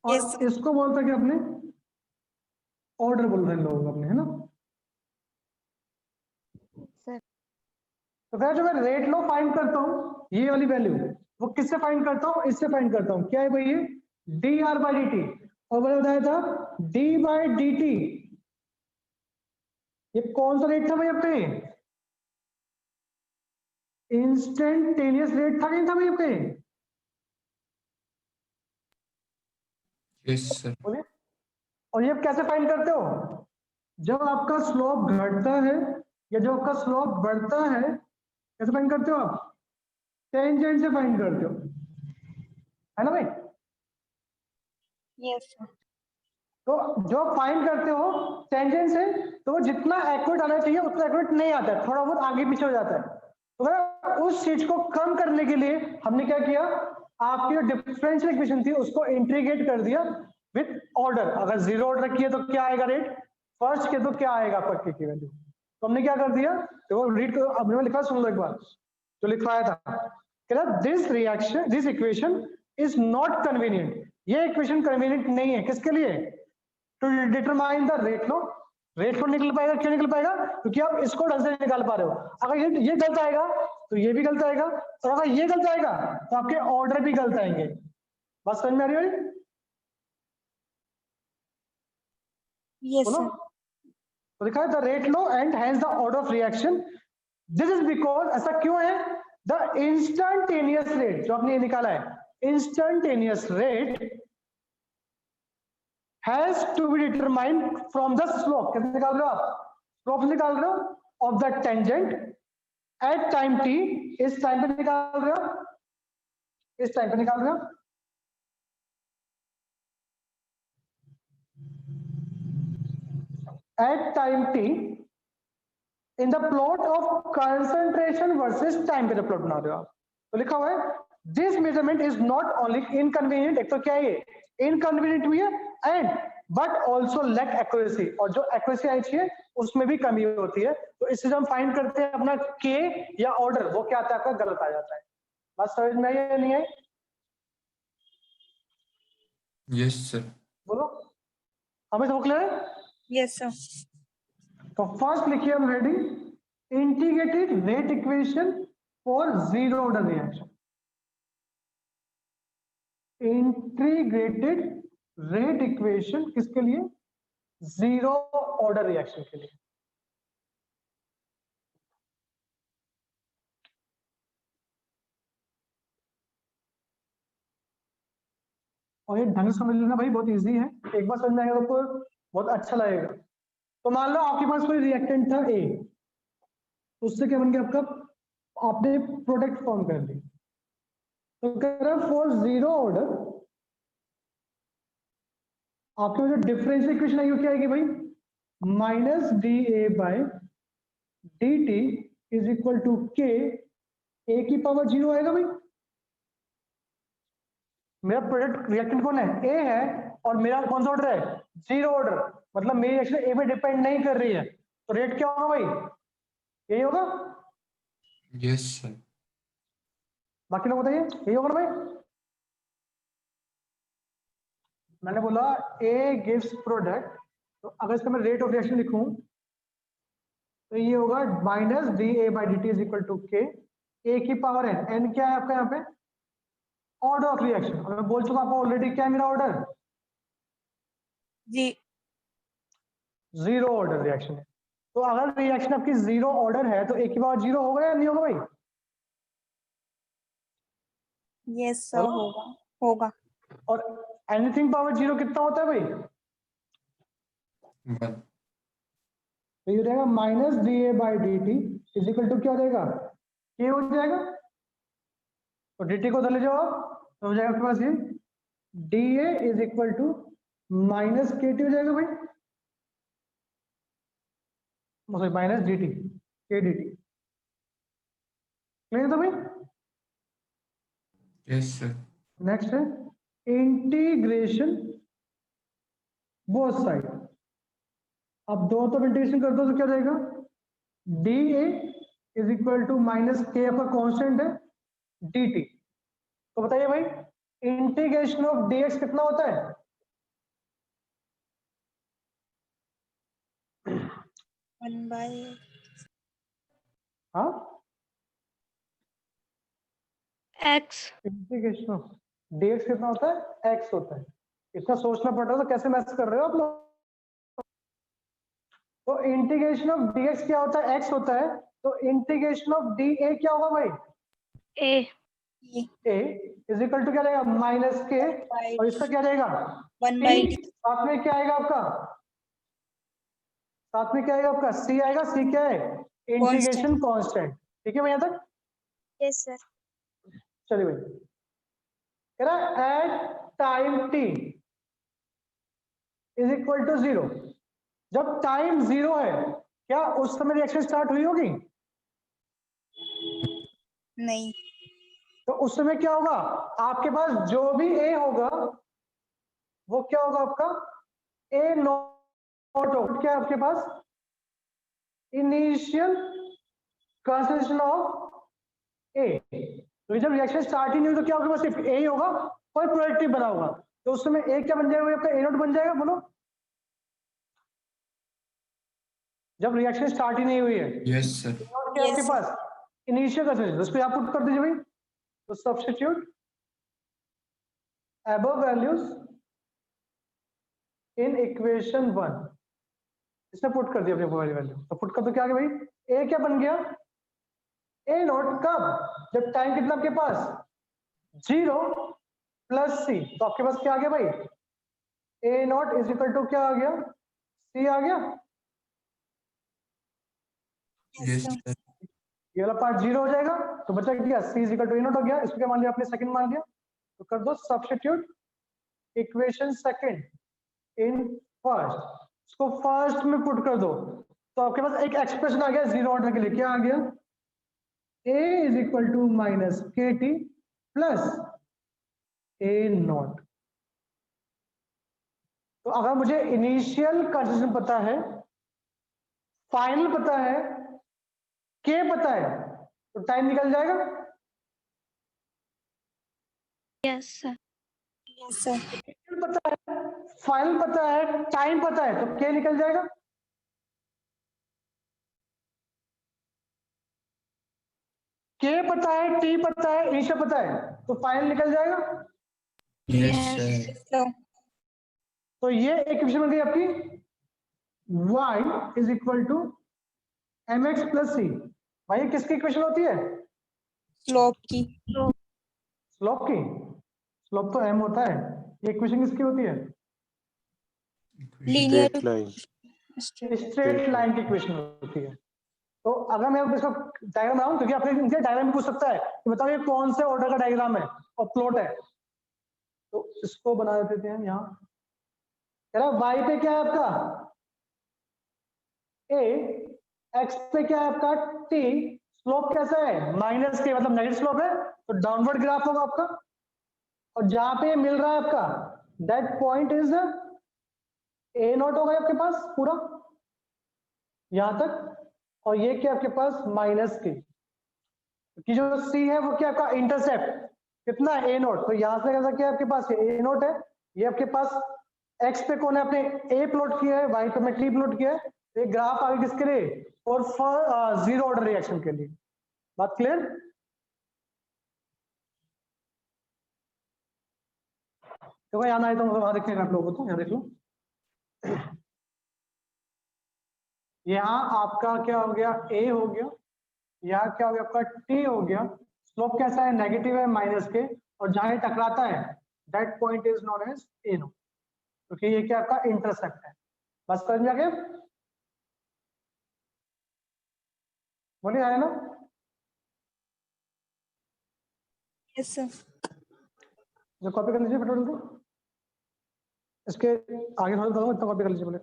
[SPEAKER 1] और
[SPEAKER 3] Yes, sir.
[SPEAKER 1] इसको बोलते हैं कि अपने ऑर्डर बोल रहे हैं लोग अपने, है ना।
[SPEAKER 6] सर
[SPEAKER 1] तो क्या जो मैं रेट लो फाइंड करता हूँ, ये वाली वैल्यू वो किससे फाइंड करता हूँ, इससे फाइंड करता हूँ। क्या है भाई ये, D R by d T, और मैंने बताया था डी बाई डी टी, ये कौन सा रेट था भाई आपके, इंस्टेंटेनियस रेट था नहीं था भाई आपके,
[SPEAKER 2] यस सर।
[SPEAKER 1] बोलिए। और ये आप कैसे फाइंड करते हो, जब आपका स्लोप घटता है या जब आपका स्लोप बढ़ता है, कैसे फाइंड करते हो आप, टेंजेंट से फाइंड करते हो, है ना भाई।
[SPEAKER 3] Yes, sir.
[SPEAKER 1] तो जो फाइंड करते हो टेंजेंट से, तो वो जितना एक्यूरेट आना चाहिए उतना एक्यूरेट नहीं आता है, थोड़ा बहुत आगे पीछे हो जाता है। तो उस चीज को कम करने के लिए हमने क्या किया, आपकी जो डिफरेंशियल इक्वेशन थी उसको इंटीग्रेट कर दिया विथ ऑर्डर। अगर जीरो ऑर्डर रखिए तो क्या आएगा रेट, फर्स्ट के तो क्या आएगा आपका की वैल्यू। तो हमने क्या कर दिया, तो रीड करो, अब मैंने लिखा सुन लो एक बार जो लिखवाया था, this reaction this equation is not convenient, ये इक्वेशन कन्वीनियंट नहीं है किसके लिए, to determine the rate law. Rate law निकल पाएगा, क्यों निकल पाएगा, क्योंकि आप इसको ढंग से निकाल पा रहे हो। अगर ये गलत आएगा तो ये भी गलत आएगा, और अगर ये गलत आएगा तो आपके ऑर्डर भी गलत आएंगे। बात समझ में आ रही है,
[SPEAKER 3] Yes,
[SPEAKER 1] बोलो।
[SPEAKER 3] sir.
[SPEAKER 1] तो लिखा है the rate law and hence the order of reaction, this is because, ऐसा क्यों है, द इंस्टेंटेनियस रेट जो आपने ये निकाला है, instantaneous rate has to be determined from the slope। कैसे निकाल रहे हो आप, स्लोप निकाल रहे हो of the tangent at time t, इस टाइम पे निकाल रहे हो, इस टाइम पे निकाल रहे हो, at time t in the plot of concentration versus time पे प्लॉट बना रहे हो आप। तो लिखा हुआ है this measurement is not only inconvenient, एक तो क्या है ये इनकन्वीनियंट भी है, and but also lack accuracy, और जो एक्यूरेसी आई चाहिए उसमें भी कमी होती है। तो इससे जब हम फाइंड करते हैं अपना के या ऑर्डर, वो क्या आता है आपका गलत आ जाता है। बात समझ में आई या नहीं आई,
[SPEAKER 2] यस सर।
[SPEAKER 1] बोलो हमें सब क्लियर है।
[SPEAKER 3] Yes, sir.
[SPEAKER 1] तो फर्स्ट लिखिए हम heading, integrated rate equation for zero order reaction, integrated rate equation किसके लिए, जीरो ऑर्डर रिएक्शन के लिए। और ये ढंग से समझ लेना भाई, बहुत इजी है, एक बार समझ में आएगा तो बहुत अच्छा लगेगा। तो मान लो आपके पास कोई रिएक्टेंट था ए, उससे क्या बन गया आपका, आपने प्रोडक्ट फॉर्म कर ली। तो कह रहा फॉर जीरो ऑर्डर आपके जो डिफरेंशियल इक्वेशन आई वो क्या आएगी भाई, minus d a by d t is equal to k, a की पावर जीरो आएगा भाई। मेरा प्रोडक्ट रिएक्टेंट कौन है, ए है, और मेरा कौन सा ऑर्डर है, जीरो ऑर्डर, मतलब मेरी रिएक्शन ए पे डिपेंड नहीं कर रही है। तो रेट क्या होगा भाई, यही होगा।
[SPEAKER 2] Yes sir.
[SPEAKER 1] बाकी लोग बताइए, यही होगा ना भाई। मैंने बोला ए गिव्स प्रोडक्ट, तो अगर इसका मैं रेट ऑफ रिएक्शन लिखूं तो ये होगा minus d a by d t is equal to k, a की पावर एन, एन क्या है आपका यहाँ पे, ऑर्डर ऑफ रिएक्शन। और मैं बोल चुका आपको ऑलरेडी, क्या है मेरा ऑर्डर,
[SPEAKER 3] जी
[SPEAKER 1] जीरो ऑर्डर रिएक्शन है। तो अगर रिएक्शन आपकी जीरो ऑर्डर है तो ए की पावर जीरो होगा या नहीं होगा भाई,
[SPEAKER 3] yes sir, होगा।
[SPEAKER 1] और एनीथिंग पावर जीरो कितना होता है भाई,
[SPEAKER 2] वन।
[SPEAKER 1] तो ये रहेगा minus d a by d t is equal to क्या हो जाएगा, के हो जाएगा। तो डी टी को उधर ले जाओ आप, तो हो जाएगा आपके पास ये d a is equal to minus k t हो जाएगा भाई, sorry minus d t k d t, clear था भाई।
[SPEAKER 2] Yes sir.
[SPEAKER 1] नेक्स्ट है इंटीग्रेशन बोथ साइड। अब दो तो इंटीग्रेशन कर दो तो क्या रहेगा, d a is equal to minus k आपका कांस्टेंट है डी टी। तो बताइए भाई इंटीग्रेशन ऑफ डीएक्स कितना होता है?
[SPEAKER 3] 1/,
[SPEAKER 1] हाँ
[SPEAKER 6] x
[SPEAKER 1] इंटीग्रेशन ऑफ डीएक्स कितना होता है? एक्स होता है। इतना सोचना पड़ रहा है तो कैसे मैच कर रहे हो आप लोग? तो इंटीग्रेशन ऑफ डीएक्स क्या होता है? एक्स होता है। तो इंटीग्रेशन ऑफ डी ए क्या होगा भाई?
[SPEAKER 6] a
[SPEAKER 1] a is equal to क्या रहेगा? माइनस के। और इसका क्या रहेगा?
[SPEAKER 3] 1/d।
[SPEAKER 1] साथ में क्या आएगा आपका? साथ में क्या आएगा आपका? सी आएगा। सी क्या है? Integration constant. ठीक है भाई यहाँ तक?
[SPEAKER 6] yes sir
[SPEAKER 1] चलिए भाई कह रहा है at time t is equal to 0। जब टाइम 0 है क्या उस समय रिएक्शन स्टार्ट हुई होगी?
[SPEAKER 3] नहीं।
[SPEAKER 1] तो उस समय क्या होगा? आपके पास जो भी ए होगा वो क्या होगा आपका? ए नॉट होगा। क्या है आपके पास? इनिशियल कंसंट्रेशन ऑफ ए। तो जब रिएक्शन स्टार्ट ही नहीं हुई तो क्या होगा? सिर्फ ए ही होगा, कोई प्रोडक्ट बना होगा। तो उस समय ए क्या बन जाएगा? आपका ए नॉट बन जाएगा। बोलो जब रिएक्शन स्टार्ट ही नहीं हुई है।
[SPEAKER 2] Yes, sir.
[SPEAKER 1] और क्या आपके पास? Initial concentration. उसको यहाँ पुट कर दीजिए भाई। तो substitute above values in equation 1। इसमें पुट कर दिया अपने वाली वैल्यू। तो पुट कर दो क्या आ गया भाई? ए क्या बन गया? ए नॉट कब? जब टाइम कितना आपके पास? 0 प्लस सी। तो आपके पास क्या आ गया भाई? ए नॉट इज इक्वल टू क्या आ गया? सी आ गया।
[SPEAKER 2] Yes, sir.
[SPEAKER 1] ये वाला पार्ट 0 हो जाएगा तो बचा क्या? C is equal to A naught हो गया। इसको क्या मान लिया आपने? सेकंड मान लिया। तो कर दो substitute equation second in first. इसको फर्स्ट में पुट कर दो तो आपके पास एक एक्सप्रेशन आ गया 0 ऑर्डर के लिए। क्या आ गया? ए is equal to minus k T plus A not. तो अगर मुझे इनिशियल कंसंट्रेशन पता है, फाइनल पता है, के पता है तो टाइम निकल जाएगा।
[SPEAKER 6] yes sir
[SPEAKER 3] Yes, sir.
[SPEAKER 1] पता है, फाइनल पता है, टाइम पता है तो के निकल जाएगा। के पता है, टी पता है, इनिशियल पता है तो फाइनल निकल जाएगा।
[SPEAKER 2] Yes,
[SPEAKER 6] Yes.
[SPEAKER 2] sir.
[SPEAKER 3] So,
[SPEAKER 1] तो ये एक इक्वेशन बन गई आपकी y is equal to M X plus C. भाई ये किसकी इक्वेशन होती है?
[SPEAKER 3] slope की।
[SPEAKER 1] स्लोप की। स्लोप तो m होता है। ये इक्वेशन किसकी होती है?
[SPEAKER 3] Linear
[SPEAKER 4] Straight line.
[SPEAKER 1] Straight line की इक्वेशन होती है। तो अगर मैं इसका डायग्राम बनाऊं, क्योंकि आपने इनसे डायग्राम भी पूछ सकता है कि बताओ ये कौन से ऑर्डर का डायग्राम है और प्लॉट है। तो इसको बना देते हैं हम यहाँ। कह रहा वाई पे क्या है आपका? ए। एक्स पे क्या है आपका? टी। स्लोप कैसा है? माइनस के, मतलब नेगेटिव स्लोप है तो डाउनवर्ड ग्राफ होगा आपका। और जहां पे मिल रहा है आपका that point is a not होगा आपके पास पूरा यहां तक। और ये क्या आपके पास? माइनस के कि जो सी है वो क्या आपका? इंटरसेप्ट कितना? ए नॉट। तो यहां से कैसा क्या है आपके पास? ए नॉट है। ये आपके पास एक्स पे कौन है? आपने ए प्लॉट किया है, वाई पे मैं टी प्लॉट किया है। ये ग्राफ आगे किसके लिए? और जीरो ऑर्डर रिएक्शन के लिए। बात क्लियर? देखो यहाँ आए तो वहां देखने आप लोगों को, तो यहाँ देख लो। यहाँ आपका क्या हो गया? ए हो गया। यहाँ क्या हो गया आपका? टी हो गया। स्लोप कैसा है? नेगेटिव है, माइनस के। और जहां ये टकराता है that point is known as a no, क्योंकि ये क्या आपका? इंटरसेक्ट है। बस समझ में आ गया? बोलिए आया ना?
[SPEAKER 3] yes, sir.
[SPEAKER 1] जो कॉपी कर लीजिए पेट्रोल को। इसके आगे थोड़ा बताओ, इतना कॉपी कर लीजिए बोले।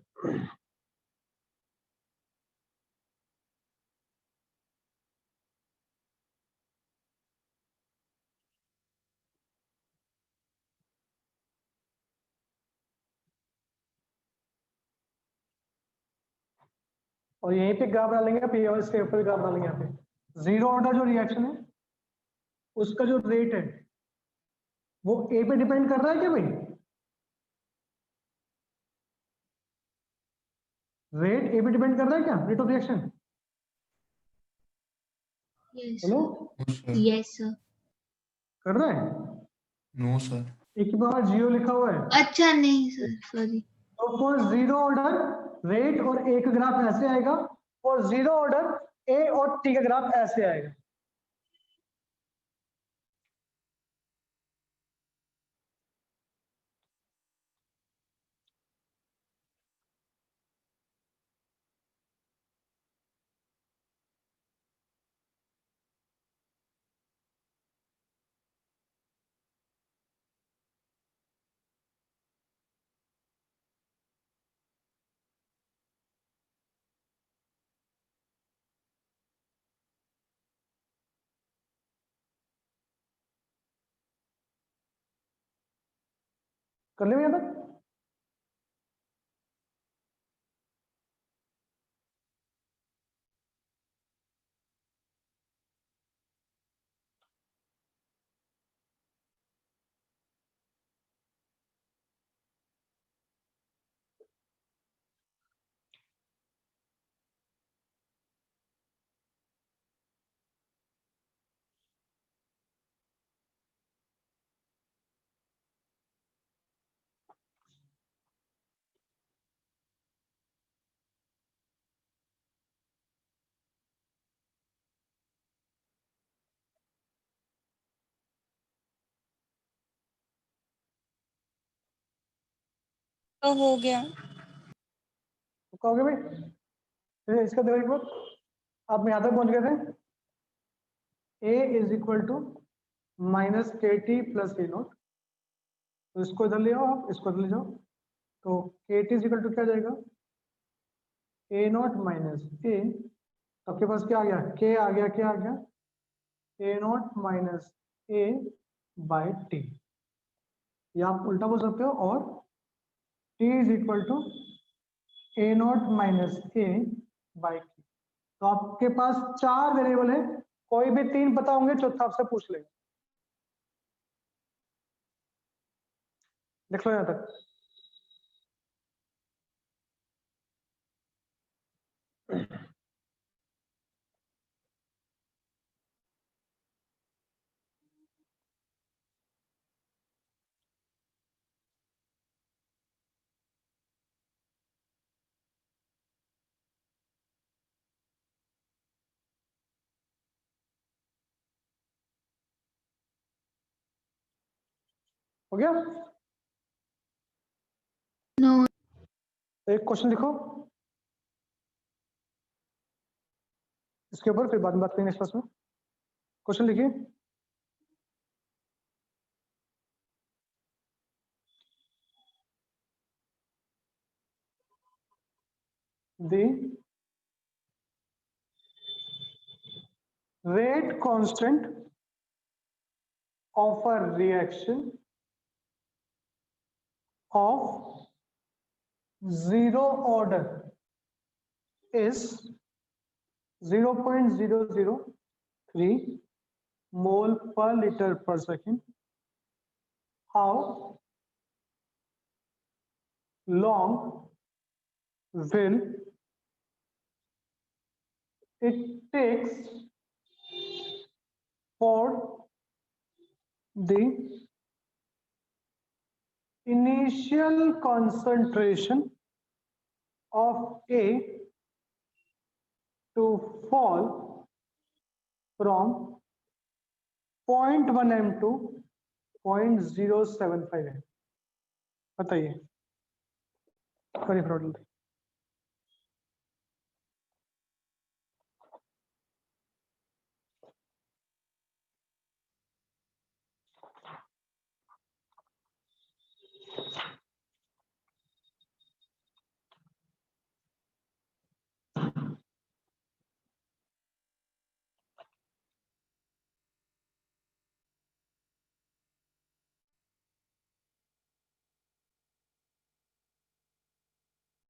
[SPEAKER 1] और यहीं पे ग्राफ डालेंगे, इसके ऊपर ग्राफ डालेंगे। यहाँ पे जीरो ऑर्डर जो रिएक्शन है उसका जो रेट है वो ए पे डिपेंड कर रहा है क्या भाई? रेट ए पे डिपेंड कर रहा है क्या, rate of reaction?
[SPEAKER 5] Yes,
[SPEAKER 1] hello,
[SPEAKER 2] No, sir.
[SPEAKER 5] yes, sir.
[SPEAKER 1] कर रहा है?
[SPEAKER 2] No, sir.
[SPEAKER 1] एक बार जीरो लिखा हुआ है।
[SPEAKER 5] अच्छा नहीं सर, सॉरी।
[SPEAKER 1] तो फॉर जीरो ऑर्डर रेट और ए का ग्राफ ऐसे आएगा, फॉर जीरो ऑर्डर ए और टी का ग्राफ ऐसे आएगा। कर ले यहाँ तक?
[SPEAKER 3] तो हो गया।
[SPEAKER 1] तो कहोगे भाई फिर इसका देखो एक बार, आप यहाँ तक पहुंच गए थे। ए is equal to minus k T plus A not, तो इसको इधर ले आओ, आप इसको इधर ले जाओ, तो के टी इज इक्वल टू क्या जाएगा, ए नॉट माइनस ए, आपके पास क्या आ गया, के आ गया, क्या आ गया, A naught minus A by T, या आप उल्टा बोल सकते हो, और T is equal to A naught minus A by T. तो आपके पास चार वेरिएबल है, कोई भी तीन पता होंगे, चौथा आपसे पूछ लेगा। लिख लो यहां तक। हो गया?
[SPEAKER 5] नो।
[SPEAKER 1] तो एक क्वेश्चन लिखो इसके ऊपर, फिर बाद में बात करेंगे इस क्लास में। क्वेश्चन लिखिए। The rate constant of a reaction of zero order is 0.003 mole per liter per second. How long will it takes for the initial concentration of A to fall from 0.1 m to 0.075 m? बताइए। करिए fraud.